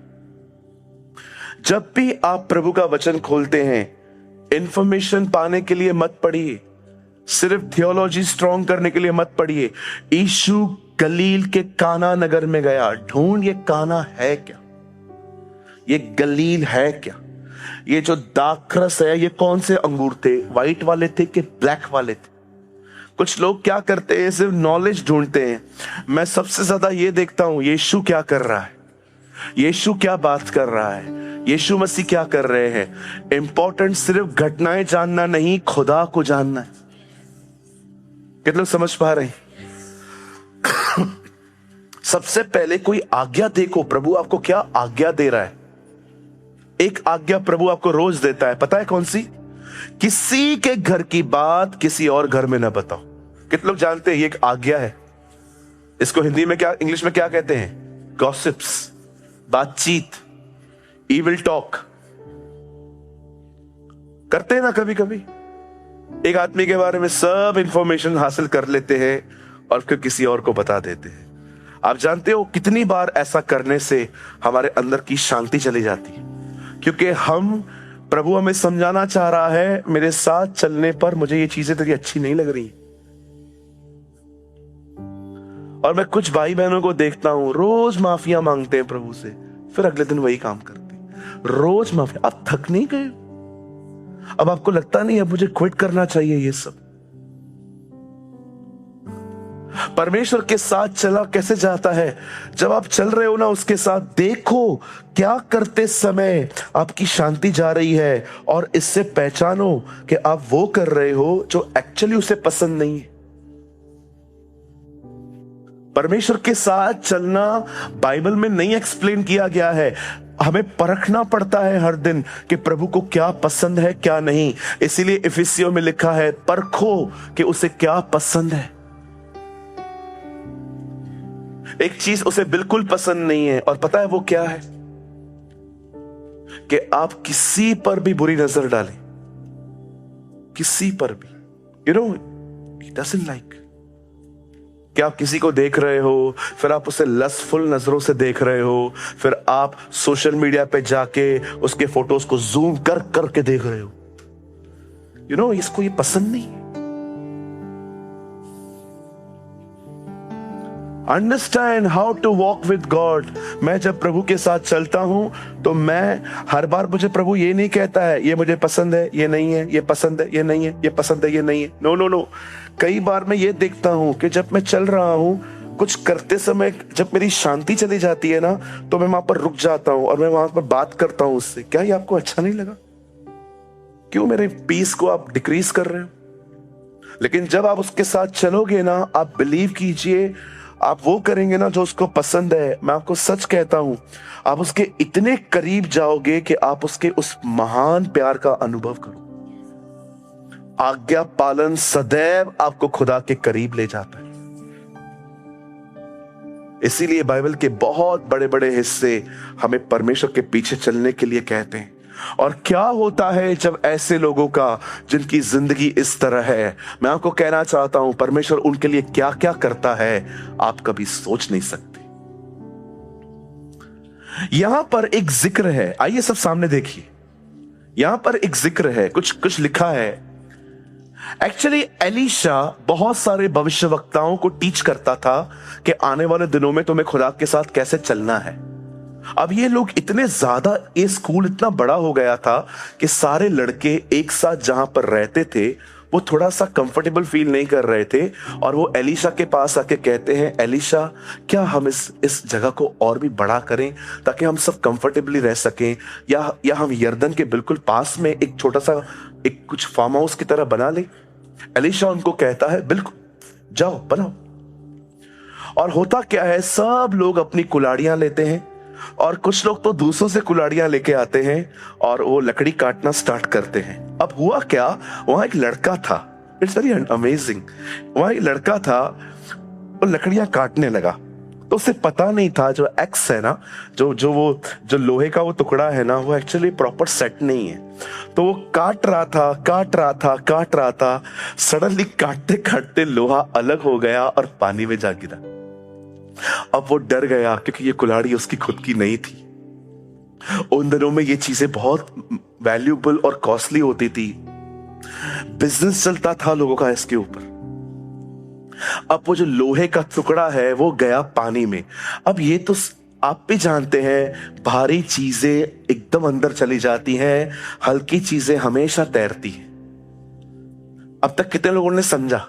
जब भी आप प्रभु का वचन खोलते हैं, इंफॉर्मेशन पाने के लिए मत पढ़िए, सिर्फ थियोलॉजी स्ट्रॉन्ग करने के लिए मत पढ़िए। यीशु गलील के काना नगर में गया, ढूंढ ये काना है क्या, ये गलील है क्या, ये जो दाखरस है ये कौन से अंगूर थे, व्हाइट वाले थे कि ब्लैक वाले थे। कुछ लोग क्या करते हैं, सिर्फ नॉलेज ढूंढते हैं। मैं सबसे ज्यादा ये देखता हूं, यीशु क्या कर रहा है, यीशु क्या बात कर रहा है, यीशु मसीह क्या कर रहे हैं। इंपॉर्टेंट सिर्फ घटनाएं जानना नहीं, खुदा को जानना है। कितने लोग समझ पा रहे हैं? सबसे पहले कोई आज्ञा देखो, प्रभु आपको क्या आज्ञा दे रहा है। एक आज्ञा प्रभु आपको रोज देता है, पता है कौन सी? किसी के घर की बात किसी और घर में ना बताओ। कितने लोग जानते हैं ये एक आज्ञा है? इसको हिंदी में क्या, इंग्लिश में क्या कहते हैं? गॉसिप्स, बातचीत, इविल टॉक करते हैं ना कभी कभी। एक आदमी के बारे में सब इंफॉर्मेशन हासिल कर लेते हैं और फिर किसी और को बता देते हैं। आप जानते हो कितनी बार ऐसा करने से हमारे अंदर की शांति चली जाती है, क्योंकि हम, प्रभु हमें समझाना चाह रहा है, मेरे साथ चलने पर मुझे ये चीजें तेरी अच्छी नहीं लग रही। और मैं कुछ भाई बहनों को देखता हूं, रोज माफिया मांगते हैं प्रभु से, फिर अगले दिन वही काम करते हैं। रोज माफिया। आप थक नहीं गए? अब आपको लगता नहीं अब मुझे क्विट करना चाहिए ये सब? परमेश्वर के साथ चला कैसे जाता है? जब आप चल रहे हो ना उसके साथ, देखो क्या करते समय आपकी शांति जा रही है, और इससे पहचानो कि आप वो कर रहे हो जो एक्चुअली उसे पसंद नहीं है। परमेश्वर के साथ चलना बाइबल में नहीं एक्सप्लेन किया गया है। हमें परखना पड़ता है हर दिन कि प्रभु को क्या पसंद है क्या नहीं। इसीलिए इफिसियों में लिखा है, परखो कि उसे क्या पसंद है। एक चीज उसे बिल्कुल पसंद नहीं है, और पता है वो क्या है? कि आप किसी पर भी बुरी नजर डालें, किसी पर भी। You know, he doesn't like. कि आप किसी को देख रहे हो, फिर आप उसे लस्टफुल नजरों से देख रहे हो, फिर आप सोशल मीडिया पे जाके उसके फोटोज को जूम कर करके देख रहे हो। यू नो, इसको ये पसंद नहीं है। Understand how to walk with God. मैं जब प्रभु के साथ चलता हूं तो मैं हर बार, मुझे प्रभु ये नहीं कहता है ये मुझे पसंद है ये नहीं है, ये पसंद है ये नहीं है, ये पसंद है ये नहीं है। No no no. कई बार मैं ये देखता हूं कि जब मैं चल रहा हूं, कुछ करते समय जब मेरी शांति चली जाती है ना, तो मैं वहां पर रुक जाता हूं और मैं वहां पर बात करता हूं उससे, क्या ये आपको अच्छा नहीं लगा? क्यों मेरे पीस को आप डिक्रीज कर रहे हो? लेकिन जब आप उसके साथ चलोगे ना, आप बिलीव कीजिए, आप वो करेंगे ना जो उसको पसंद है। मैं आपको सच कहता हूं, आप उसके इतने करीब जाओगे कि आप उसके उस महान प्यार का अनुभव करो। आज्ञा पालन सदैव आपको खुदा के करीब ले जाता है। इसीलिए बाइबल के बहुत बड़े बड़े हिस्से हमें परमेश्वर के पीछे चलने के लिए कहते हैं। और क्या होता है जब ऐसे लोगों का, जिनकी जिंदगी इस तरह है, मैं आपको कहना चाहता हूं परमेश्वर उनके लिए क्या क्या करता है, आप कभी सोच नहीं सकते। यहां पर एक जिक्र है, आइए सब सामने देखिए। यहां पर एक जिक्र है, कुछ लिखा है। एक्चुअली एलीशा बहुत सारे भविष्यवक्ताओं को टीच करता था कि आने वाले दिनों में तुम्हें खुदा के साथ कैसे चलना है। अब ये लोग इतने ज्यादा, ये स्कूल इतना बड़ा हो गया था कि सारे लड़के एक साथ जहां पर रहते थे वो थोड़ा सा कंफर्टेबल फील नहीं कर रहे थे, और वो एलीशा के पास आके कहते हैं, एलीशा क्या हम इस जगह को और भी बड़ा करें ताकि हम सब कंफर्टेबली रह सकें, या हम यर्दन के बिल्कुल पास में एक छोटा सा एक कुछ फार्म हाउस की तरह बना ले। एलीशा उनको कहता है बिल्कुल जाओ बनाओ। और होता क्या है, सब लोग अपनी कुल्हाड़ियां लेते हैं और कुछ लोग तो दूसरों से कुल्हाड़ियां लेके आते हैं और वो लकड़ी काटना स्टार्ट करते हैं। अब हुआ क्या, वहां एक लड़का था, इट्स वेरी अमेजिंग। वहां एक लड़का था, वो लकड़ियां काटने लगा, तो उसे पता नहीं था जो एक्स है ना, जो लोहे का वो टुकड़ा है ना, वो एक्चुअली प्रॉपर सेट नहीं है। तो वो काट रहा था। सडनली काटते काटते लोहा अलग हो गया और पानी में जा गिरा। अब वो डर गया क्योंकि ये कुल्हाड़ी उसकी खुद की नहीं थी। उन दिनों में ये चीजें बहुत वैल्यूएबल और कॉस्टली होती थी। बिजनेस चलता था लोगों का इसके ऊपर। अब वो जो लोहे का टुकड़ा है वो गया पानी में। अब ये तो आप भी जानते हैं, भारी चीजें एकदम अंदर चली जाती हैं, हल्की चीजें हमेशा तैरती हैं। अब तक कितने लोगों ने समझा?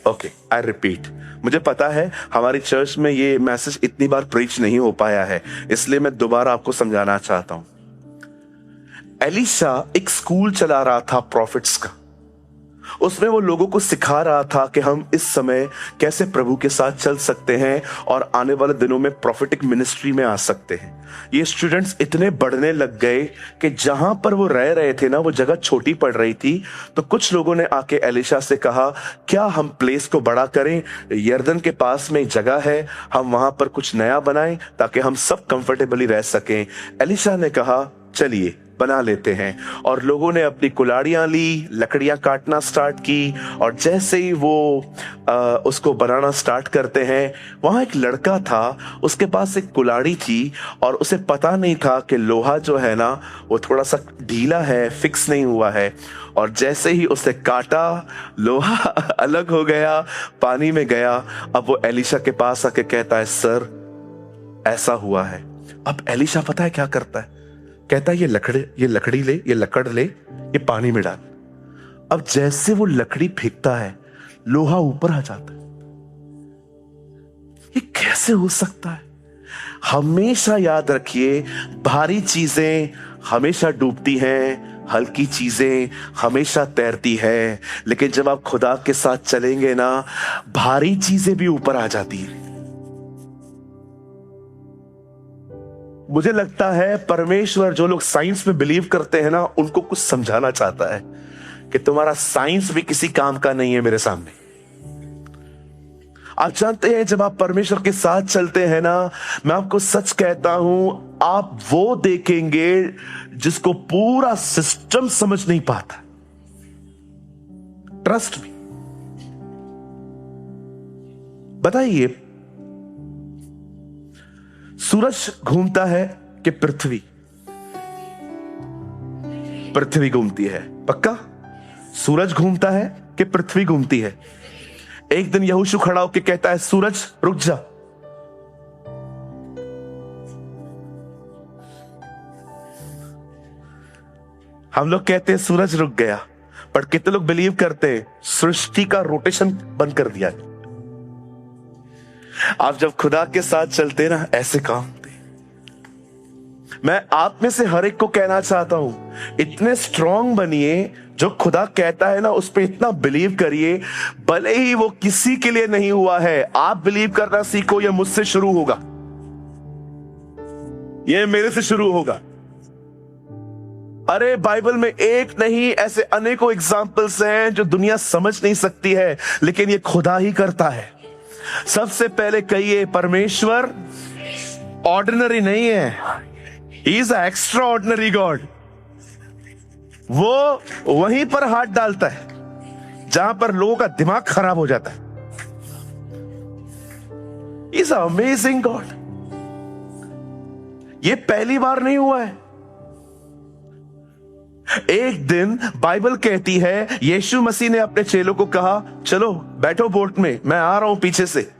Okay, I repeat. मुझे पता है हमारी चर्च में ये मैसेज इतनी बार प्रीच नहीं हो पाया है, इसलिए मैं दोबारा आपको समझाना चाहता हूं। एलीशा एक स्कूल चला रहा था प्रॉफिट्स का। उसमें वो लोगों को सिखा रहा था कि हम इस समय कैसे प्रभु के साथ चल सकते हैं और आने वाले दिनों में प्रॉफिटिक मिनिस्ट्री में आ सकते हैं। ये स्टूडेंट्स इतने बढ़ने लग गए कि जहां पर वो रह रहे थे ना, वो जगह छोटी पड़ रही थी। तो कुछ लोगों ने आके एलीशा से कहा, क्या हम प्लेस को बड़ा करें? यर्दन के पास में जगह है, हम वहां पर कुछ नया बनाएं ताकि हम सब कंफर्टेबली रह सकें। एलीशा ने कहा, चलिए बना लेते हैं। और लोगों ने अपनी कुल्हाड़ियां ली, लकड़ियां काटना स्टार्ट की, और जैसे ही वो उसको बनाना स्टार्ट करते हैं, वहां एक लड़का था, उसके पास एक कुल्हाड़ी थी और उसे पता नहीं था कि लोहा जो है ना वो थोड़ा सा ढीला है, फिक्स नहीं हुआ है। और जैसे ही उसे काटा, लोहा अलग हो गया, पानी में गया। अब वो एलीशा के पास आके कहता है, सर ऐसा हुआ है। अब एलीशा पता है क्या करता है? कहता है, ये लकड़ ले, ये पानी में डाल। अब जैसे वो लकड़ी फेंकता है, लोहा ऊपर आ जाता है। ये कैसे हो सकता है? हमेशा याद रखिए, भारी चीजें हमेशा डूबती हैं, हल्की चीजें हमेशा तैरती हैं। लेकिन जब आप खुदा के साथ चलेंगे ना, भारी चीजें भी ऊपर आ जाती हैं। मुझे लगता है परमेश्वर जो लोग साइंस में बिलीव करते हैं ना, उनको कुछ समझाना चाहता है कि तुम्हारा साइंस भी किसी काम का नहीं है मेरे सामने। आप जानते हैं, जब आप परमेश्वर के साथ चलते हैं ना, मैं आपको सच कहता हूं, आप वो देखेंगे जिसको पूरा सिस्टम समझ नहीं पाता। Trust me. बताइए, सूरज घूमता है कि पृथ्वी घूमती है? पक्का? सूरज घूमता है कि पृथ्वी घूमती है? एक दिन यहोशू खड़ा होकर कहता है, सूरज रुक जा। हम लोग कहते हैं सूरज रुक गया, पर कितने लोग बिलीव करते हैं सृष्टि का रोटेशन बंद कर दिया? आप जब खुदा के साथ चलते ना, ऐसे काम होते। मैं आप में से हर एक को कहना चाहता हूं, इतने स्ट्रांग बनिए, जो खुदा कहता है ना उस पर इतना बिलीव करिए, भले ही वो किसी के लिए नहीं हुआ है। आप बिलीव करना सीखो, ये मुझसे शुरू होगा, ये मेरे से शुरू होगा। अरे बाइबल में एक नहीं, ऐसे अनेकों एग्जाम्पल्स हैं जो दुनिया समझ नहीं सकती है, लेकिन ये खुदा ही करता है। सबसे पहले कहिए, परमेश्वर ऑर्डिनरी नहीं है, he is a extra ordinary God. वो वहीं पर हाथ डालता है जहां पर लोगों का दिमाग खराब हो जाता है। He is a amazing God. ये पहली बार नहीं हुआ है। एक दिन बाइबल कहती है, यीशु मसीह ने अपने चेलों को कहा, चलो बैठो बोट में, मैं आ रहा हूं पीछे से।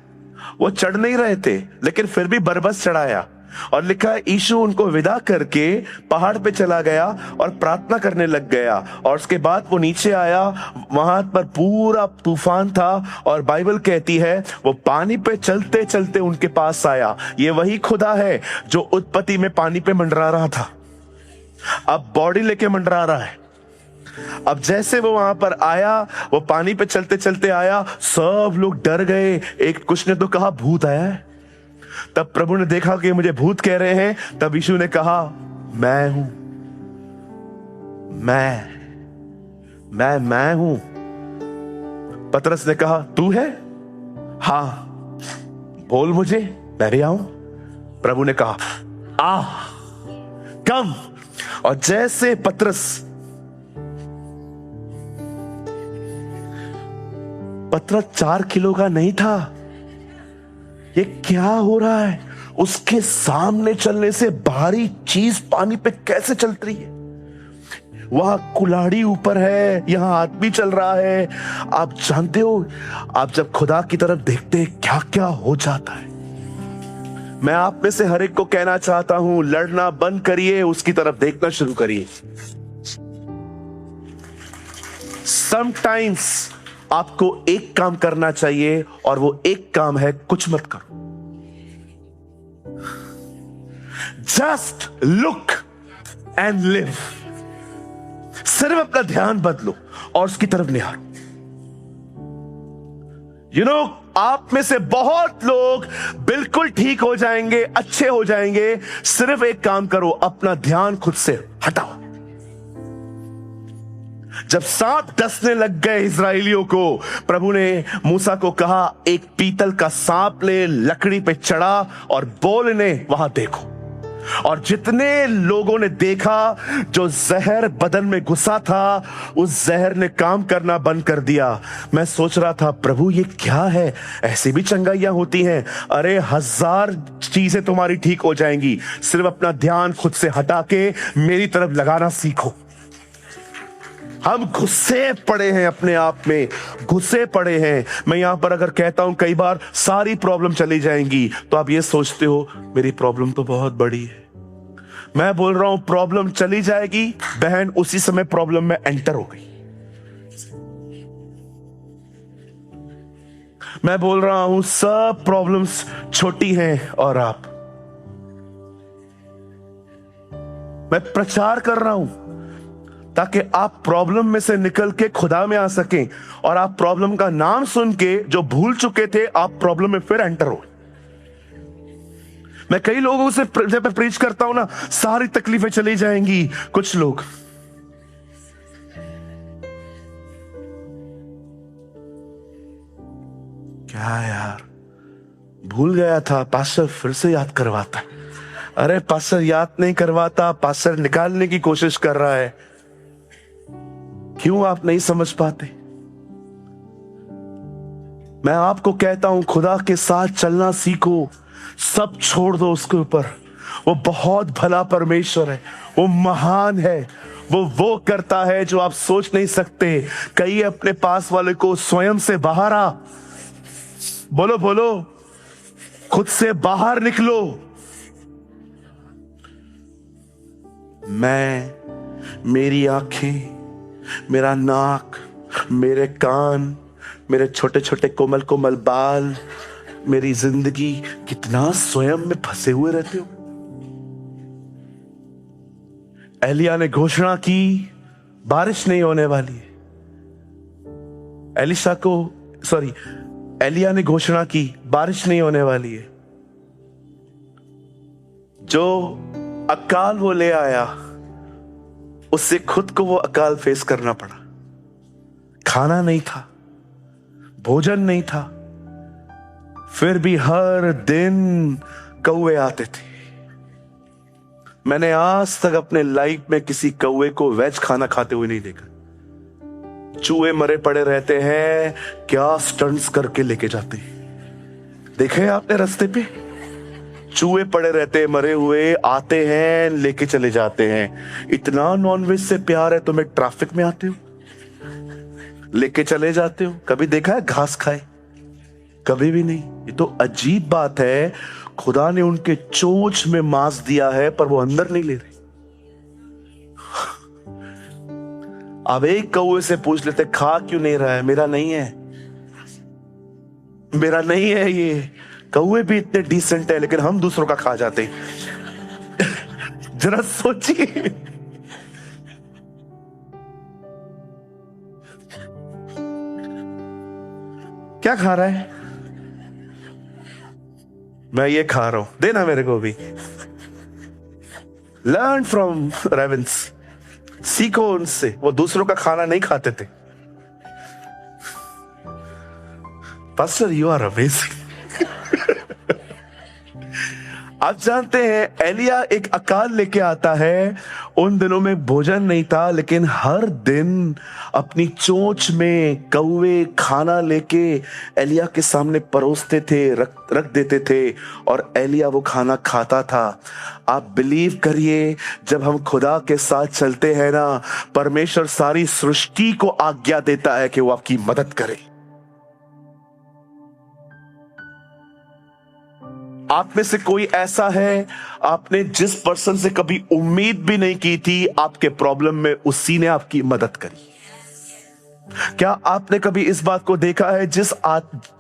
वो चढ़ नहीं रहे थे, लेकिन फिर भी बरबस चढ़ाया, और लिखा है यीशु उनको विदा करके पहाड़ पे चला गया और प्रार्थना करने लग गया। और उसके बाद वो नीचे आया, वहां पर पूरा तूफान था, और बाइबल कहती है वो पानी पे चलते चलते उनके पास आया। ये वही खुदा है जो उत्पत्ति में पानी पे मंडरा रहा था, अब बॉडी लेके मंडरा रहा है। अब जैसे वो वहां पर आया, वो पानी पे चलते चलते आया, सब लोग डर गए। एक कुछ ने तो कहा भूत आया है। तब प्रभु ने देखा कि मुझे भूत कह रहे हैं, तब यीशु ने कहा, मैं हूं, मैं हूं। पतरस ने कहा, तू है? हाँ, बोल मुझे, मैं भी आऊं? प्रभु ने कहा, आ, कम। और जैसे पतरस 4 किलो का नहीं था। ये क्या हो रहा है? उसके सामने चलने से भारी चीज पानी पे कैसे चल रही है? वहां कुल्हाड़ी ऊपर है, यहां आदमी चल रहा है। आप जानते हो, आप जब खुदा की तरफ देखते हैं क्या क्या हो जाता है। मैं आप में से हर एक को कहना चाहता हूं, लड़ना बंद करिए, उसकी तरफ देखना शुरू करिए। समटाइम्स आपको एक काम करना चाहिए और वो एक काम है, कुछ मत करो। Just look and live. सिर्फ अपना ध्यान बदलो और उसकी तरफ निहारो। आप में से बहुत लोग बिल्कुल ठीक हो जाएंगे, अच्छे हो जाएंगे। सिर्फ एक काम करो, अपना ध्यान खुद से हटाओ। जब सांप डसने लग गए इजरायलियों को, प्रभु ने मूसा को कहा, एक पीतल का सांप ले, लकड़ी पे चढ़ा और बोल इन्हें वहां देखो। और जितने लोगों ने देखा, जो जहर बदन में घुसा था, उस जहर ने काम करना बंद कर दिया। मैं सोच रहा था, प्रभु ये क्या है? ऐसी भी चंगाइयां होती हैं? अरे 1000 चीजें तुम्हारी ठीक हो जाएंगी। सिर्फ अपना ध्यान खुद से हटा के मेरी तरफ लगाना सीखो। हम घुसे पड़े हैं, अपने आप में घुसे पड़े हैं। मैं यहां पर अगर कहता हूं कई बार सारी प्रॉब्लम चली जाएंगी, तो आप ये सोचते हो मेरी प्रॉब्लम तो बहुत बड़ी है। मैं बोल रहा हूं प्रॉब्लम चली जाएगी, बहन उसी समय प्रॉब्लम में एंटर हो गई। मैं बोल रहा हूं सब प्रॉब्लम्स छोटी हैं और मैं प्रचार कर रहा हूं ताकि आप प्रॉब्लम में से निकल के खुदा में आ सकें, और आप प्रॉब्लम का नाम सुन के जो भूल चुके थे, आप प्रॉब्लम में फिर एंटर हो। मैं कई लोगों से जब मैं प्रीच करता हूं ना, सारी तकलीफें चली जाएंगी। कुछ लोग क्या यार, भूल गया था, पास्टर फिर से याद करवाता। अरे पास्टर याद नहीं करवाता, पास्टर निकालने की कोशिश कर रहा है। क्यों आप नहीं समझ पाते? मैं आपको कहता हूं, खुदा के साथ चलना सीखो। सब छोड़ दो उसके ऊपर। वो बहुत भला परमेश्वर है, वो महान है। वो करता है जो आप सोच नहीं सकते। कहिए अपने पास वाले को, स्वयं से बाहर आ। बोलो बोलो, खुद से बाहर निकलो। मेरी आंखें, मेरा नाक, मेरे कान, मेरे छोटे छोटे कोमल कोमल बाल, मेरी जिंदगी, कितना स्वयं में फंसे हुए रहते हो। एलिया ने घोषणा की बारिश नहीं होने वाली है। एलिया ने घोषणा की बारिश नहीं होने वाली है। जो अकाल वो ले आया, उससे खुद को वो अकाल फेस करना पड़ा। खाना नहीं था, भोजन नहीं था, फिर भी हर दिन कौवे आते थे। मैंने आज तक अपने लाइफ में किसी कौवे को वेज खाना खाते हुए नहीं देखा। चूहे मरे पड़े रहते हैं, क्या स्टंट्स करके लेके जाते हैं। देखे आपने रास्ते पे चूहे पड़े रहते हैं, मरे हुए, आते हैं लेके चले जाते हैं। इतना नॉनवेज से प्यार है तुम्हें, ट्रैफिक में आते हो, लेके चले जाते हो। कभी देखा है घास खाए? कभी भी नहीं। ये तो अजीब बात है, खुदा ने उनके चोंच में मांस दिया है पर वो अंदर नहीं ले रहे। अब एक कौवे से पूछ लेते, खा क्यों नहीं रहा है? मेरा नहीं है, मेरा नहीं है। ये कौवे भी इतने डिसेंट है, लेकिन हम दूसरों का खा जाते हैं। जरा सोचिए। क्या खा रहा है? मैं ये खा रहा हूं, देना मेरे को भी। लर्न फ्रॉम रेवेंस, सीखो उनसे। वो दूसरों का खाना नहीं खाते थे। Pastor you are amazing. आप जानते हैं एलिया एक अकाल लेके आता है। उन दिनों में भोजन नहीं था, लेकिन हर दिन अपनी चोंच में कौवे खाना लेके एलिया के सामने परोसते थे, रख देते थे, और एलिया वो खाना खाता था। आप बिलीव करिए, जब हम खुदा के साथ चलते हैं ना, परमेश्वर सारी सृष्टि को आज्ञा देता है कि वो आपकी मदद करे। आप में से कोई ऐसा है, आपने जिस पर्सन से कभी उम्मीद भी नहीं की थी, आपके प्रॉब्लम में उसी ने आपकी मदद करी? क्या आपने कभी इस बात को देखा है,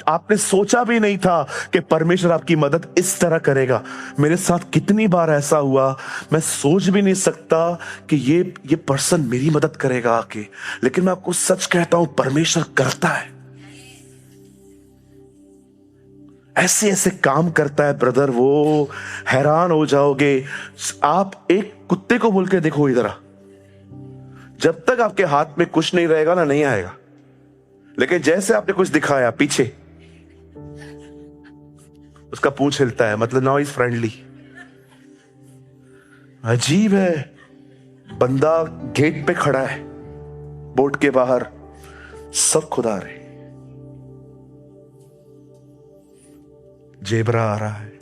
आपने सोचा भी नहीं था कि परमेश्वर आपकी मदद इस तरह करेगा? मेरे साथ कितनी बार ऐसा हुआ, मैं सोच भी नहीं सकता कि ये पर्सन मेरी मदद करेगा आके, लेकिन मैं आपको सच कहता हूं, परमेश्वर करता है। ऐसे ऐसे काम करता है ब्रदर, वो हैरान हो जाओगे। आप एक कुत्ते को बोल के देखो इधर आ, जब तक आपके हाथ में कुछ नहीं रहेगा ना, नहीं आएगा। लेकिन जैसे आपने कुछ दिखाया पीछे, उसका पूंछ हिलता है, मतलब नाउ इज फ्रेंडली। अजीब है, बंदा गेट पे खड़ा है, बोर्ड के बाहर, सब खुदा रहे। जेबरा आ रहा है,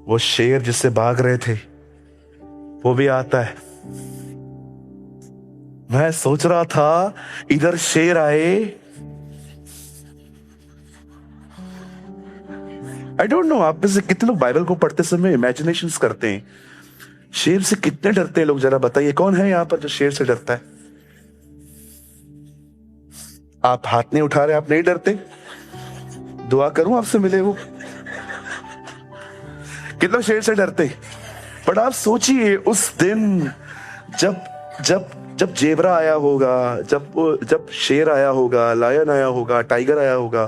वो शेर जिससे भाग रहे थे वो भी आता है। मैं सोच रहा था इधर शेर आए, आई डोंट नो आप में से कितने लोग बाइबल को पढ़ते समय इमेजिनेशंस करते हैं। शेर से कितने डरते हैं लोग, जरा बताइए, कौन है यहां पर जो शेर से डरता है? आप हाथ नहीं उठा रहे, आप नहीं डरते? दुआ करूं आपसे मिले वो? कितना शेर से डरते। बट आप सोचिए उस दिन जब जेबरा आया होगा, जब शेर आया होगा, लायन आया होगा, टाइगर आया होगा,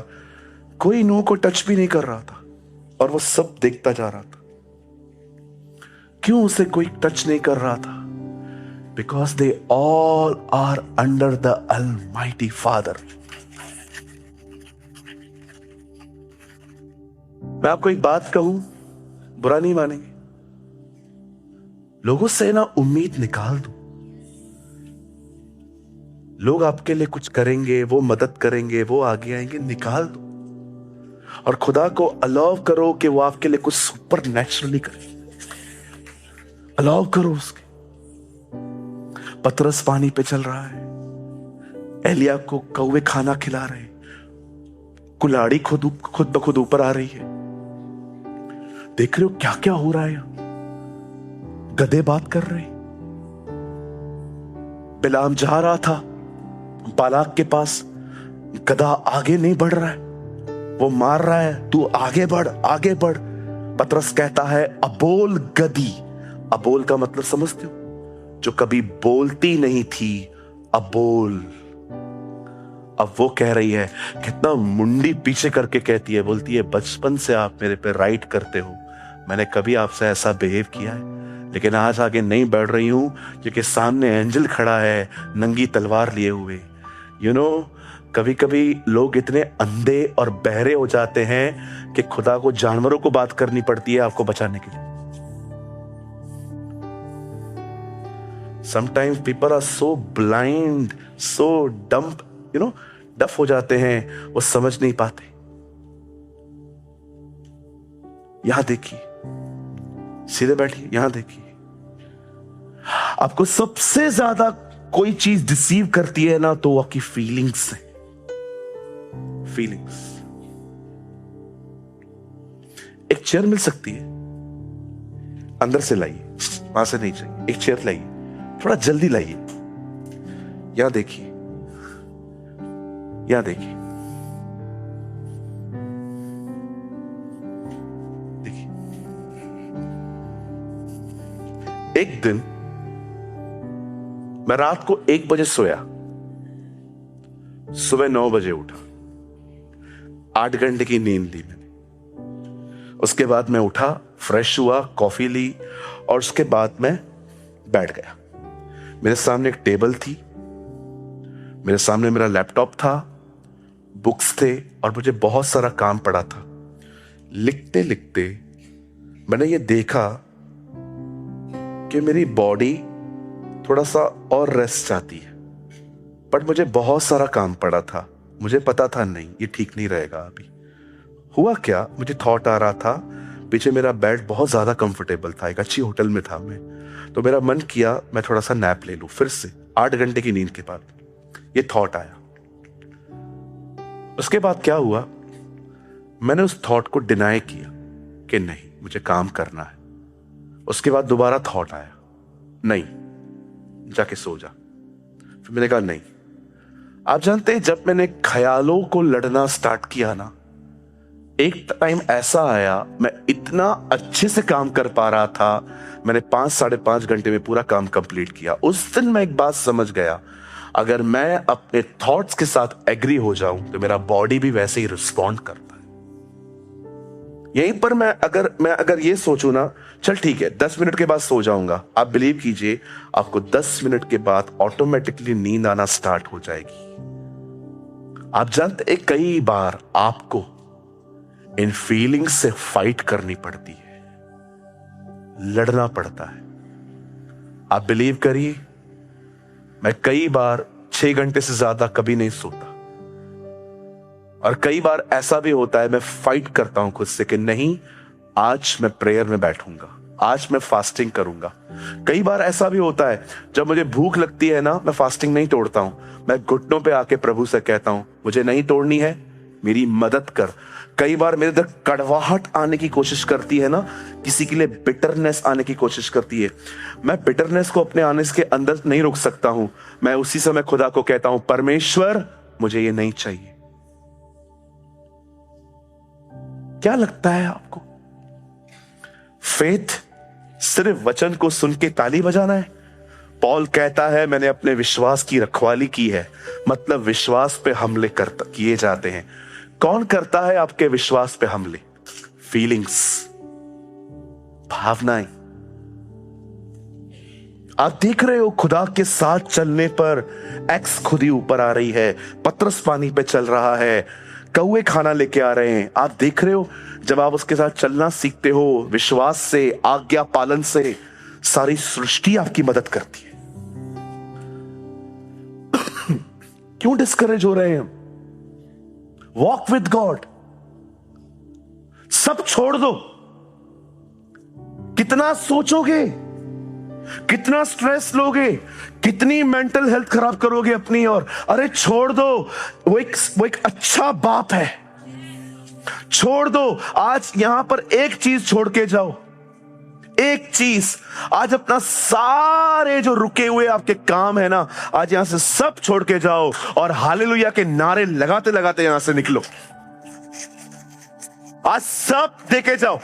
कोई नूह को टच भी नहीं कर रहा था और वो सब देखता जा रहा था। क्यों उसे कोई टच नहीं कर रहा था? Because they all are under the almighty father. मैं आपको एक बात कहूं, बुरा नहीं मानेंगे, लोगों से ना उम्मीद निकाल दो। लोग आपके लिए कुछ करेंगे, वो मदद करेंगे, वो आगे आएंगे, निकाल दो और खुदा को अलाउ करो कि वो आपके लिए कुछ सुपर नेचुरली करे। अलाउ करो उसके। पतरस पानी पे चल रहा है, एलिया को कौवे खाना खिला रहे, कुल्हाड़ी खुद ब खुद ऊपर आ रही है। देख रहे हो क्या क्या हो रहा है? गधे बात कर रहे। बिलाम जा रहा था बालाक के पास, गधा आगे नहीं बढ़ रहा है, वो मार रहा है, तू आगे बढ़ आगे बढ़। पतरस कहता है अबोल गधी। अबोल का मतलब समझते हो? जो कभी बोलती नहीं थी, अबोल। अब वो कह रही है, कितना मुंडी पीछे करके कहती है, बोलती है बचपन से आप मेरे पे राइट करते हो, मैंने कभी आपसे ऐसा बिहेव किया है, लेकिन आज आगे नहीं बढ़ रही हूं क्योंकि सामने एंजल खड़ा है नंगी तलवार लिए हुए। यू नो, कभी कभी लोग इतने अंधे और बहरे हो जाते हैं कि खुदा को जानवरों को बात करनी पड़ती है आपको बचाने के लिए। Sometimes people are so blind, so dumb, you know, डफ हो जाते हैं, वो समझ नहीं पाते। यहां देखिए, सीधे बैठिए, यहां देखिए। आपको सबसे ज्यादा कोई चीज डिसीव करती है ना, तो आपकी फीलिंग्स है। फीलिंग्स। एक चेयर मिल सकती है, अंदर से लाइए, वहां से नहीं चाहिए। एक चेयर लाइए, थोड़ा जल्दी लाइए। यहां देखिए, यहां देखिए, देखिए। एक दिन मैं रात को 1 बजे सोया, सुबह 9 बजे उठा। 8 घंटे की नींद ली मैंने। उसके बाद मैं उठा, फ्रेश हुआ, कॉफी ली और उसके बाद मैं बैठ गया। मेरे सामने एक टेबल थी, मेरे सामने मेरा लैपटॉप था बुक्स थे और मुझे बहुत सारा काम पड़ा था। लिखते लिखते मैंने ये देखा कि मेरी बॉडी थोड़ा सा और रेस्ट चाहती है, बट मुझे बहुत सारा काम पड़ा था। मुझे पता था नहीं, ये ठीक नहीं रहेगा अभी। हुआ क्या, मुझे थॉट आ रहा था, पीछे मेरा बेड बहुत ज्यादा कंफर्टेबल था, एक अच्छी होटल में था मैं, तो मेरा मन किया मैं थोड़ा सा नैप ले लूं। फिर से 8 घंटे की नींद के बाद ये थॉट आया। उसके बाद क्या हुआ, मैंने उस थॉट को डिनाई किया कि नहीं, मुझे काम करना है। उसके बाद दोबारा थॉट आया, नहीं जाके सो जा। फिर मैंने कहा नहीं। आप जानते हैं, जब मैंने ख्यालों को लड़ना स्टार्ट किया ना, एक टाइम ऐसा आया, मैं इतना अच्छे से काम कर पा रहा था, मैंने 5-5.5 घंटे में पूरा काम कंप्लीट किया। उस दिन मैं एक बात समझ गया, अगर मैं अपने थॉट्स के साथ एग्री हो जाऊं तो मेरा बॉडी भी वैसे ही रिस्पॉन्ड करता है। यहीं पर मैं अगर ये सोचूं ना, चल ठीक है 10 मिनट के बाद सो जाऊंगा, आप बिलीव कीजिए आपको 10 मिनट के बाद ऑटोमेटिकली नींद आना स्टार्ट हो जाएगी। आप जानते हैं, कई बार आपको इन फीलिंग्स से फाइट करनी पड़ती है, लड़ना पड़ता है। आप बिलीव करिए, मैं कई बार 6 घंटे से ज्यादा कभी नहीं सोता, और कई बार ऐसा भी होता है मैं फाइट करता हूं खुद से कि नहीं, आज मैं प्रेयर में बैठूंगा, आज मैं फास्टिंग करूंगा। कई बार ऐसा भी होता है जब मुझे भूख लगती है ना, मैं फास्टिंग नहीं तोड़ता हूं, मैं घुटनों पे आके प्रभु से कहता हूं, मुझे नहीं तोड़नी है, मेरी मदद कर। कई बार मेरे अंदर कड़वाहट आने की कोशिश करती है ना, किसी के लिए बिटरनेस आने की कोशिश करती है, मैं बिटरनेस को अपने आने के अंदर नहीं रोक सकता हूं। मैं उसी समय खुदा को कहता हूं, परमेश्वर मुझे ये नहीं चाहिए। क्या लगता है आपको, फेथ सिर्फ वचन को सुन के ताली बजाना है? पॉल कहता है, मैंने अपने विश्वास की रखवाली की है, मतलब विश्वास पे हमले किए जाते हैं। कौन करता है आपके विश्वास पे हमले? फीलिंग्स, भावनाएं। आप देख रहे हो, खुदा के साथ चलने पर एक्स खुद ही ऊपर आ रही है, पतरस पानी पे चल रहा है, कौवे खाना लेके आ रहे हैं। आप देख रहे हो, जब आप उसके साथ चलना सीखते हो विश्वास से, आज्ञा पालन से, सारी सृष्टि आपकी मदद करती है। क्यों डिस्करेज हो रहे हैं? वॉक विद गॉड, सब छोड़ दो। कितना सोचोगे, कितना स्ट्रेस लोगे, कितनी मेंटल हेल्थ खराब करोगे अपनी। और अरे छोड़ दो, वो एक अच्छा बाप है, छोड़ दो। आज यहां पर एक चीज छोड़ के जाओ, एक चीज। आज अपना सारे जो रुके हुए आपके काम है ना, आज यहां से सब छोड़ के जाओ और हालेलुया के नारे लगाते लगाते यहां से निकलो। आज सब देके जाओ,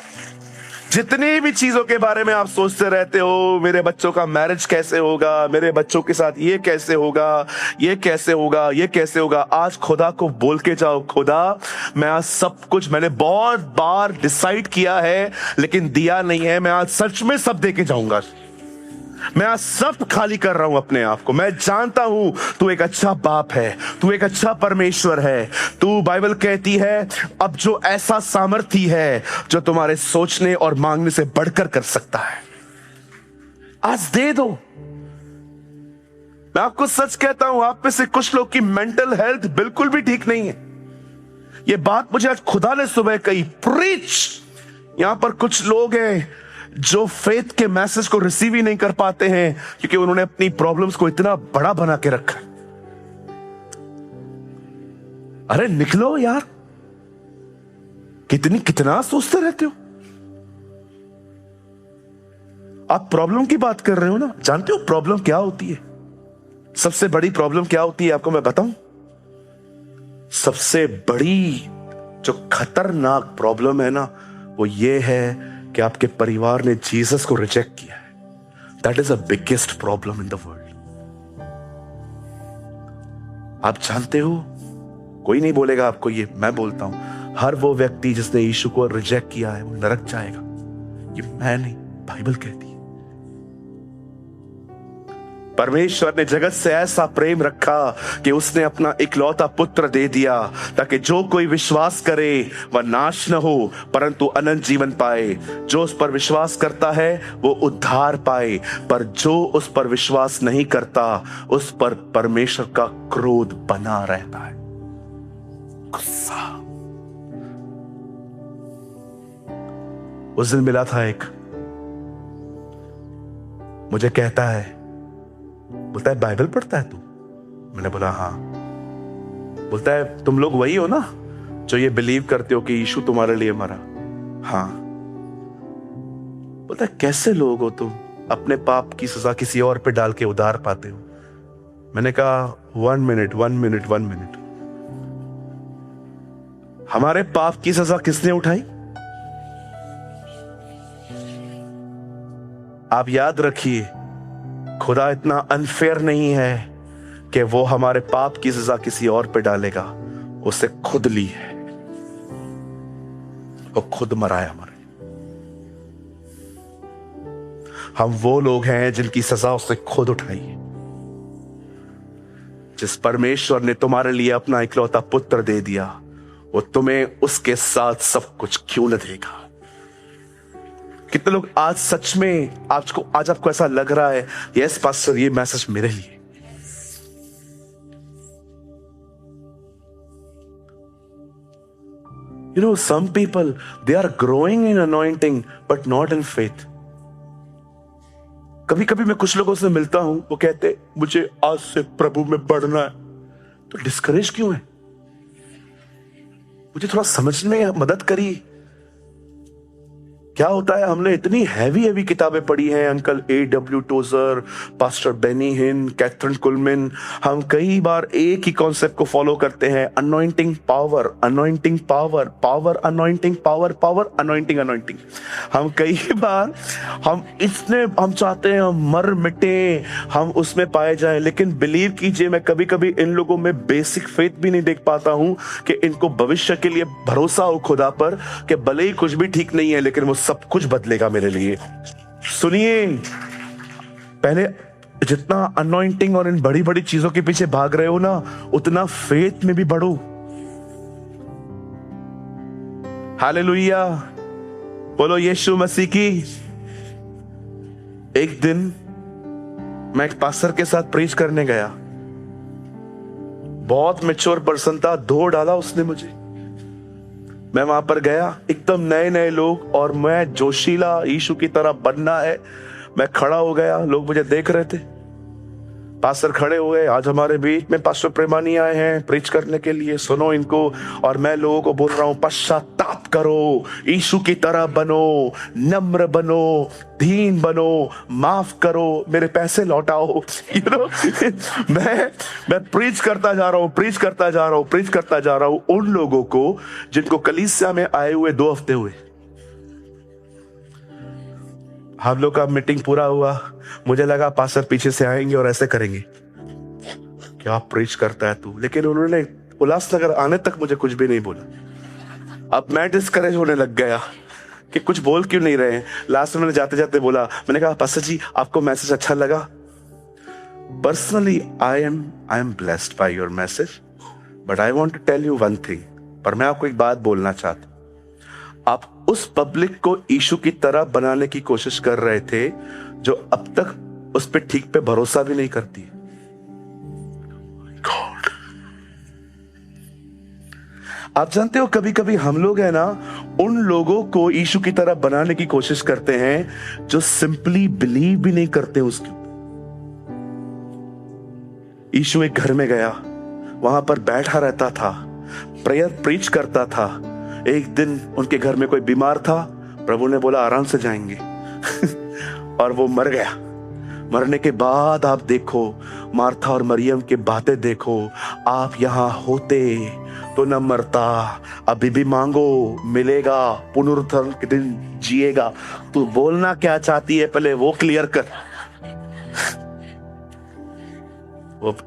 जितनी भी चीजों के बारे में आप सोचते रहते हो, मेरे बच्चों का मैरिज कैसे होगा, मेरे बच्चों के साथ ये कैसे होगा, ये कैसे होगा, ये कैसे होगा, आज खुदा को बोल के जाओ, खुदा मैं आज सब कुछ मैंने बहुत बार डिसाइड किया है लेकिन दिया नहीं है, मैं आज सच में सब दे के जाऊंगा। मैं आज सब खाली कर रहा हूं अपने आप को। मैं जानता हूं तू एक अच्छा बाप है, तू एक अच्छा परमेश्वर है। तू, बाइबल कहती है, अब जो ऐसा सामर्थी है जो तुम्हारे सोचने और मांगने से बढ़कर कर सकता है, आज दे दो। मैं आपको सच कहता हूं, आप में से कुछ लोग की मेंटल हेल्थ बिल्कुल भी ठीक नहीं है। यह बात मुझे आज खुदा ने सुबह कही, प्रीच। यहां पर कुछ लोग हैं जो फेथ के मैसेज को रिसीव ही नहीं कर पाते हैं क्योंकि उन्होंने अपनी प्रॉब्लम्स को इतना बड़ा बना के रखा। अरे निकलो यार, कितना सोचते रहते हो। आप प्रॉब्लम की बात कर रहे हो ना, जानते हो प्रॉब्लम क्या होती है? सबसे बड़ी प्रॉब्लम क्या होती है आपको मैं बताऊं? सबसे बड़ी जो खतरनाक प्रॉब्लम है ना, वो ये है कि आपके परिवार ने जीसस को रिजेक्ट किया है। That is the biggest problem in the world. आप जानते हो, कोई नहीं बोलेगा आपको ये, मैं बोलता हूं, हर वो व्यक्ति जिसने यीशु को रिजेक्ट किया है वो नरक जाएगा। ये मैं नहीं, बाइबल कहती है। परमेश्वर ने जगत से ऐसा प्रेम रखा कि उसने अपना इकलौता पुत्र दे दिया, ताकि जो कोई विश्वास करे वह नाश न हो परंतु अनंत जीवन पाए। जो उस पर विश्वास करता है वो उद्धार पाए, पर जो उस पर विश्वास नहीं करता उस पर परमेश्वर का क्रोध बना रहता है, गुस्सा। उस दिन मिला था एक, मुझे कहता है, बोलता है बाइबल पढ़ता है तू? मैंने बोला हाँ। बोलता है तुम लोग वही हो ना जो ये बिलीव करते हो कि यीशु तुम्हारे लिए मरा? हाँ। बोलता है कैसे लोग हो तुम, अपने पाप की सजा किसी और पे डाल के उद्धार पाते हो? मैंने कहा 1 मिनट 1 मिनट 1 मिनट, हमारे पाप की सजा किसने उठाई? आप याद रखिए, खुदा इतना अनफेयर नहीं है कि वो हमारे पाप की सजा किसी और पे डालेगा। उससे खुद ली है, वो खुद मरा है हमारे। हम वो लोग हैं जिनकी सजा उसने खुद उठाई है। जिस परमेश्वर ने तुम्हारे लिए अपना इकलौता पुत्र दे दिया, वो तुम्हें उसके साथ सब कुछ क्यों न देगा? कितने लोग आज सच में आज आपको ऐसा लग रहा है, यस पास्टर ये मैसेज मेरे लिए? You know, some people, they are growing in anointing, but not in faith. कभी कभी मैं कुछ लोगों से मिलता हूं, वो कहते मुझे आज से प्रभु में बढ़ना है, तो डिस्करेज क्यों है? मुझे थोड़ा समझने में मदद करिए। क्या होता है, हमने इतनी हैवी किताबें पढ़ी हैं, uncle A.W. Trouser, pastor Beni हिन, कैथरीन कुलमैन। हम कई बार एक ही कॉन्सेप्ट को फॉलो करते हैं, anointing power, anointing power, power anointing, power power anointing, anointing. हम कई बार हम चाहते हैं हम मर मिटे, हम उसमें पाए जाएं, लेकिन बिलीव कीजिए मैं कभी कभी इन लोगों में बेसिक फेथ भी नहीं देख पाता हूं कि इनको भविष्य के लिए भरोसा हो खुदा पर कि भले ही कुछ भी ठीक नहीं है लेकिन वो सब कुछ बदलेगा मेरे लिए। सुनिए, पहले जितना अनॉइंटिंग और इन बड़ी बड़ी चीजों के पीछे भाग रहे हो ना, उतना फेथ में भी बढ़ो। हालेलुया, बोलो यीशु मसीह की। एक दिन मैं एक पास्टर के साथ प्रीच करने गया, बहुत मैच्योर पर्सन था, धो डाला उसने मुझे। मैं वहां पर गया, एकदम नए नए लोग, और मैं जोशीला यीशु की तरह बनना है। मैं खड़ा हो गया, लोग मुझे देख रहे थे, पास्टर खड़े हुए, आज हमारे बीच में पास्टर प्रेमानी आए हैं प्रीच करने के लिए, सुनो इनको। और मैं लोगों को बोल रहा हूं पश्चाताप करो, यीशु की तरह बनो, नम्र बनो, दीन बनो, माफ करो, मेरे पैसे लौटाओ। मैं प्रीच करता जा रहा हूं उन लोगों को जिनको कलीसिया में आए हुए 2 हफ्ते हुए। हम लोग का मीटिंग पूरा हुआ, मुझे लगा पास्टर पीछे से आएंगे और ऐसे करेंगे, क्या प्रीच करता है तू, लेकिन उन्होंने उल्लासनगर आने तक मुझे कुछ भी नहीं बोला। अब मैं डिस्करेज होने लग गया कि कुछ बोल क्यों नहीं रहे हैं। लास्ट में मैंने जाते जाते बोला, मैंने कहा पास्टर जी आपको मैसेज अच्छा लगा? Personally I am blessed by your message, but I want to tell you one thing. पर मैं आपको एक बात बोलना चाहता हूं, आप उस पब्लिक को यीशु की तरह बनाने की कोशिश कर रहे थे जो अब तक उस पे ठीक पे भरोसा भी नहीं करती। God. आप जानते हो कभी कभी हम लोग है ना, उन लोगों को यीशु की तरह बनाने की कोशिश करते हैं जो सिंपली बिलीव भी नहीं करते उसके। यीशु एक घर में गया, वहां पर बैठा रहता था, प्रेयर प्रीच करता था। एक दिन उनके घर में कोई बीमार था, प्रभु ने बोला आराम से जाएंगे और वो मर गया। मरने के बाद आप देखो, मार्था और मरियम के बातें देखो, आप यहां होते तो न मरता, अभी भी मांगो मिलेगा, पुनरुत्थान के दिन जिएगा। तू बोलना क्या चाहती है पहले वो क्लियर कर।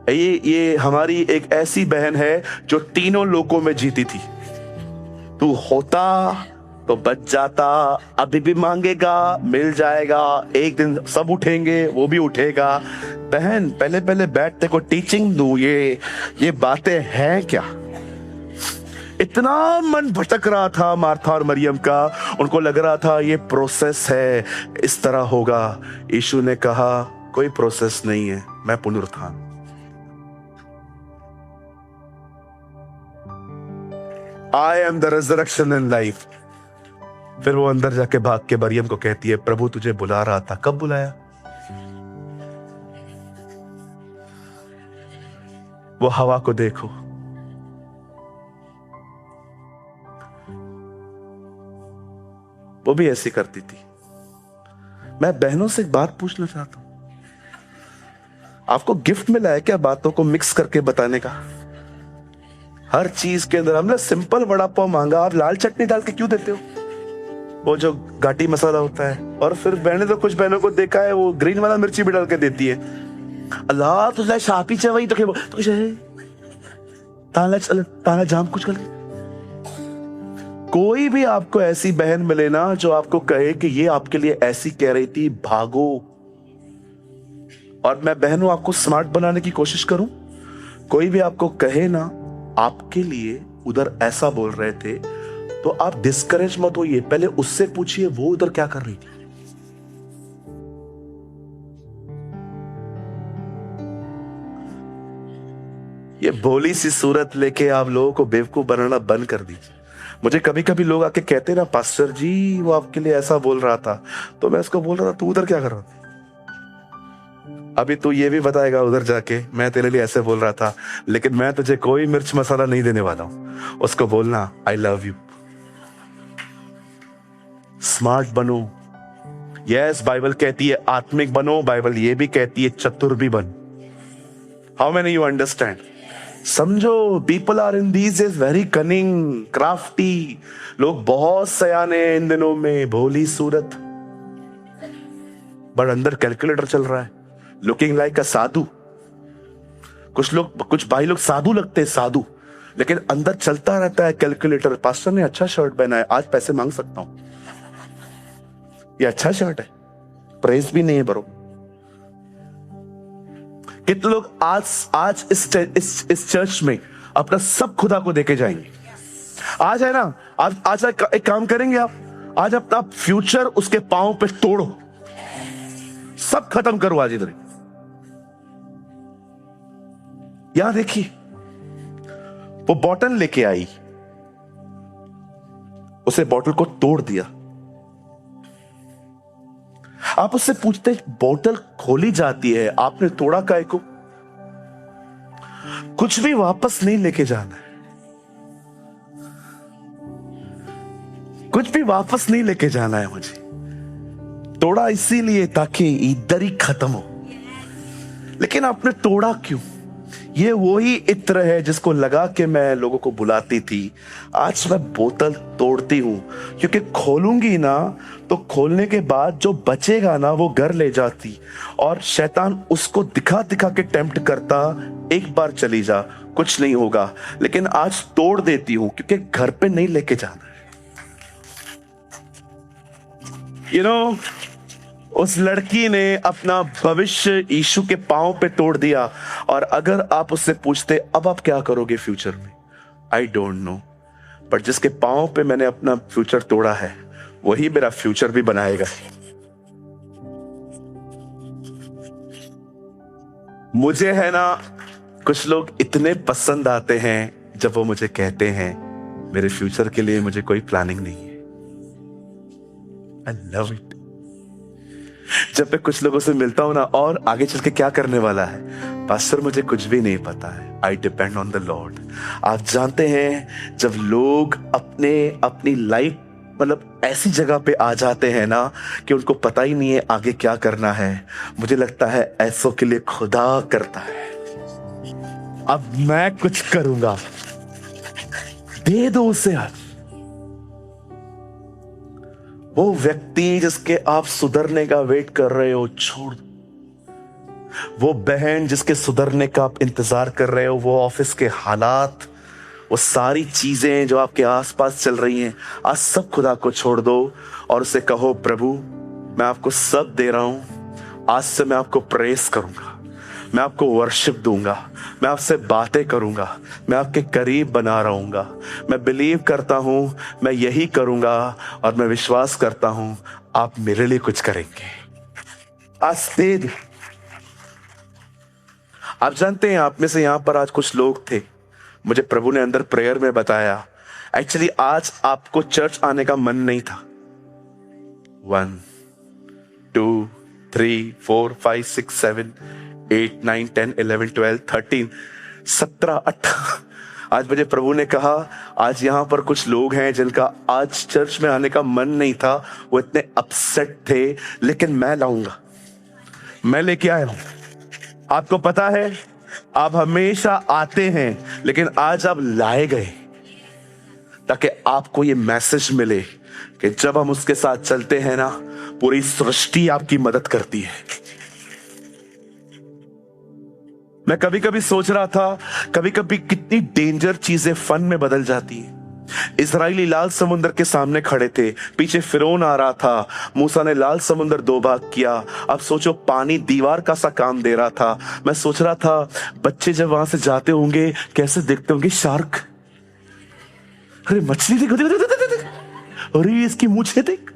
ये हमारी एक ऐसी बहन है जो तीनों लोकों में जीती थी। तू होता तो बच जाता, अभी भी मांगेगा, मिल जाएगा, एक दिन सब उठेंगे, वो भी उठेगा। बहन पहले पहले बैठते को टीचिंग दूं, ये बातें हैं क्या? इतना मन भटक रहा था मार्था और मरियम का, उनको लग रहा था ये प्रोसेस है, इस तरह होगा। यीशु ने कहा कोई प्रोसेस नहीं है, मैं पुनरुत्थान। I am the resurrection and life. फिर वो अंदर जाके भाग के मरियम को कहती है, प्रभु तुझे बुला रहा था। कब बुलाया? वो हवा को देखो, वो भी ऐसी करती थी। मैं बहनों से एक बात पूछना चाहता हूं, आपको गिफ्ट मिला है क्या बातों को मिक्स करके बताने का? हर चीज के अंदर हमने सिंपल वड़ा पाव मांगा, आप लाल चटनी डाल के क्यों देते हो? वो जो घाटी मसाला होता है। और फिर मैंने तो कुछ बहनों को देखा है वो ग्रीन वाला मिर्ची भी डाल के देती है। अल्लाह तुझे शापी चवई तो ताला जाम कुछ कर। कोई भी आपको ऐसी बहन मिले ना जो आपको कहे कि ये आपके लिए ऐसी कह रही थी, भागो। और मैं बहनों आपको स्मार्ट बनाने की कोशिश करूं, कोई भी आपको कहे ना आपके लिए उधर ऐसा बोल रहे थे, तो आप डिस्करेज मत होइए, पहले उससे पूछिए वो उधर क्या कर रही थी। ये भोली सी सूरत लेके आप लोगों को बेवकूफ बनाना बंद कर दीजिए। मुझे कभी कभी लोग आके कहते ना, पास्टर जी वो आपके लिए ऐसा बोल रहा था, तो मैं उसको बोल रहा था तू उधर क्या कर रहा था? अभी तू ये भी बताएगा उधर जाके मैं तेरे लिए ऐसे बोल रहा था, लेकिन मैं तुझे कोई मिर्च मसाला नहीं देने वाला हूं। उसको बोलना आई लव यू। स्मार्ट बनो। यस बाइबल कहती है आत्मिक बनो, बाइबल ये भी कहती है चतुर भी बन। How many you understand? समझो, people are in these days very cunning, crafty. लोग बहुत सयाने हैं इन दिनों में, भोली सूरत, बट अंदर कैलकुलेटर चल रहा है, लुकिंग लाइक अ साधु। कुछ भाई लोग साधु लगते हैं, साधु, लेकिन अंदर चलता रहता है कैलकुलेटर। पास्टर ने अच्छा शर्ट पहना है, आज पैसे मांग सकता हूं, ये अच्छा शर्ट है, प्रेस भी नहीं है ब्रो। कितने लोग आज इस चर्च में अपना सब खुदा को देके जाएंगे? आज है ना, आज एक काम करेंगे आप, आज अपना फ्यूचर उसके पांव पे तोड़ो, सब खत्म करो आज इधर। यहां देखिए, वो बॉटल लेके आई, उसे बॉटल को तोड़ दिया। आप उससे पूछते बोतल खोली जाती है, आपने तोड़ा काहे को? कुछ भी वापस नहीं लेके जाना है, कुछ भी वापस नहीं लेके जाना है मुझे। तोड़ा इसीलिए ताकि इधर ही खत्म हो। लेकिन आपने तोड़ा क्यों? ये वही इत्र है जिसको लगा के मैं लोगों को बुलाती थी। आज मैं बोतल तोड़ती हूं, क्योंकि खोलूंगी ना तो खोलने के बाद जो बचेगा ना वो घर ले जाती, और शैतान उसको दिखा दिखा के टेम्प्ट करता, एक बार चली जा कुछ नहीं होगा। लेकिन आज तोड़ देती हूं क्योंकि घर पे नहीं लेके जाना है। You know, उस लड़की ने अपना भविष्य यीशु के पांव पे तोड़ दिया। और अगर आप उससे पूछते अब आप क्या करोगे फ्यूचर में, आई डोंट नो, बट जिसके पांव पे मैंने अपना फ्यूचर तोड़ा है वही मेरा फ्यूचर भी बनाएगा। मुझे है ना, कुछ लोग इतने पसंद आते हैं जब वो मुझे कहते हैं मेरे फ्यूचर के लिए मुझे कोई प्लानिंग नहीं है। I love it. जब मैं कुछ लोगों से मिलता हूं ना, और आगे चल के क्या करने वाला है, पास्टर मुझे कुछ भी नहीं पता है, I depend on the Lord. आप जानते हैं जब लोग अपनी लाइफ मतलब ऐसी जगह पे आ जाते हैं ना कि उनको पता ही नहीं है आगे क्या करना है, मुझे लगता है ऐसों के लिए खुदा करता है। अब मैं कुछ करूंगा, दे दो उसे। आज वो व्यक्ति जिसके आप सुधरने का वेट कर रहे हो छोड़ दो। वो बहन जिसके सुधरने का आप इंतजार कर रहे हो, वो ऑफिस के हालात, वो सारी चीजें जो आपके आसपास चल रही हैं, आज सब खुदा को छोड़ दो और उसे कहो, प्रभु मैं आपको सब दे रहा हूं। आज से मैं आपको प्रेस करूंगा, मैं आपको वर्शिप दूंगा, मैं आपसे बातें करूंगा, मैं आपके करीब बना रहूंगा। मैं बिलीव करता हूं, मैं यही करूंगा और मैं विश्वास करता हूं आप मेरे लिए कुछ करेंगे। आज दे दो। आप जानते हैं, आप में से यहां पर आज कुछ लोग थे, मुझे प्रभु ने अंदर प्रेयर में बताया, एक्चुअली आज आपको चर्च आने का मन नहीं था। 1 2 3 4 5 6 7 8 9 10 11 12 13 17 18 आज मुझे प्रभु ने कहा, आज यहां पर कुछ लोग हैं जिनका आज चर्च में आने का मन नहीं था, वो इतने अपसेट थे, लेकिन मैं लाऊंगा, मैं लेके आया हूं। आपको पता है, आप हमेशा आते हैं, लेकिन आज आप लाए गए ताकि आपको ये मैसेज मिले कि जब हम उसके साथ चलते हैं ना, पूरी सृष्टि आपकी मदद करती है। मैं कभी कभी सोच रहा था, कभी कभी कितनी डेंजर चीजें फन में बदल जाती हैं। इस्राएली लाल समुद्र के सामने खड़े थे, पीछे फिरौन आ रहा था, मूसा ने लाल समुद्र 2 भाग किया। अब सोचो, पानी दीवार का सा काम दे रहा था। मैं सोच रहा था, बच्चे जब वहां से जाते होंगे कैसे देखते होंगे, शार्क, अरे मछली देख, अरे इसकी मूंछें देख।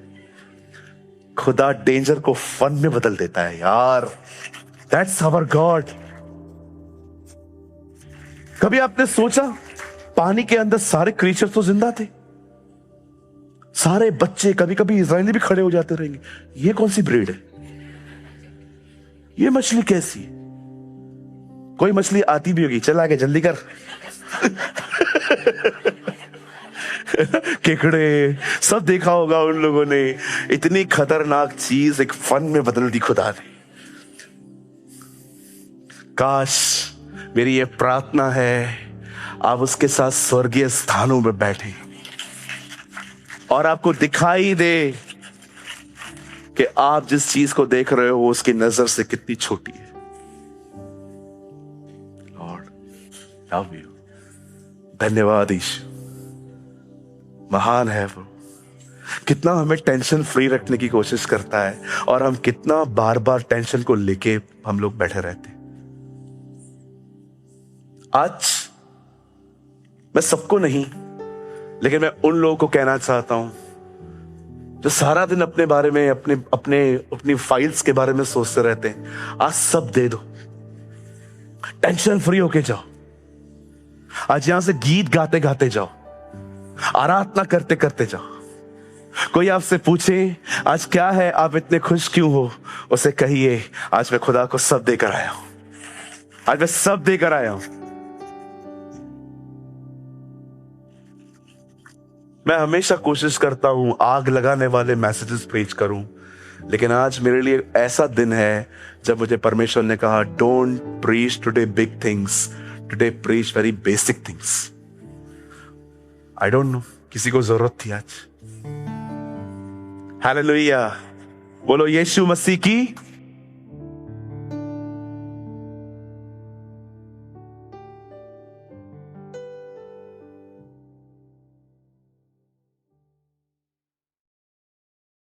खुदा डेंजर को फन में बदल देता है यार। That's our God. कभी आपने सोचा, पानी के अंदर सारे क्रीचर तो जिंदा थे, सारे बच्चे, कभी कभी इजरायली भी खड़े हो जाते रहेंगे, ये कौन सी ब्रीड है, ये मछली कैसी है? कोई मछली आती भी होगी, चल आगे जल्दी कर। केकड़े सब देखा होगा उन लोगों ने। इतनी खतरनाक चीज एक फन में बदल दी खुदा ने। काश, मेरी ये प्रार्थना है, आप उसके साथ स्वर्गीय स्थानों में बैठे और आपको दिखाई दे कि आप जिस चीज को देख रहे हो उसकी नजर से कितनी छोटी है। Lord love you. धन्यवाद यीशु, महान है वो। कितना हमें टेंशन फ्री रखने की कोशिश करता है और हम कितना बार बार टेंशन को लेके हम लोग बैठे रहते हैं। आज मैं सबको नहीं, लेकिन मैं उन लोगों को कहना चाहता हूं जो सारा दिन अपने बारे में, अपनी फाइल्स के बारे में सोचते रहते हैं। आज सब दे दो, टेंशन फ्री होके जाओ। आज यहां से गीत गाते गाते जाओ, आराधना करते करते जाओ। कोई आपसे पूछे आज क्या है, आप इतने खुश क्यों हो, उसे कहिए आज मैं खुदा को सब देकर आया हूं, आज मैं सब देकर आया हूं। मैं हमेशा कोशिश करता हूं आग लगाने वाले मैसेजेस प्रीच करूं, लेकिन आज मेरे लिए ऐसा दिन है जब मुझे परमेश्वर ने कहा, don't preach today big things, today preach very basic things. I don't know, किसी को जरूरत थी आज। हालेलुया, बोलो यीशु मसीह की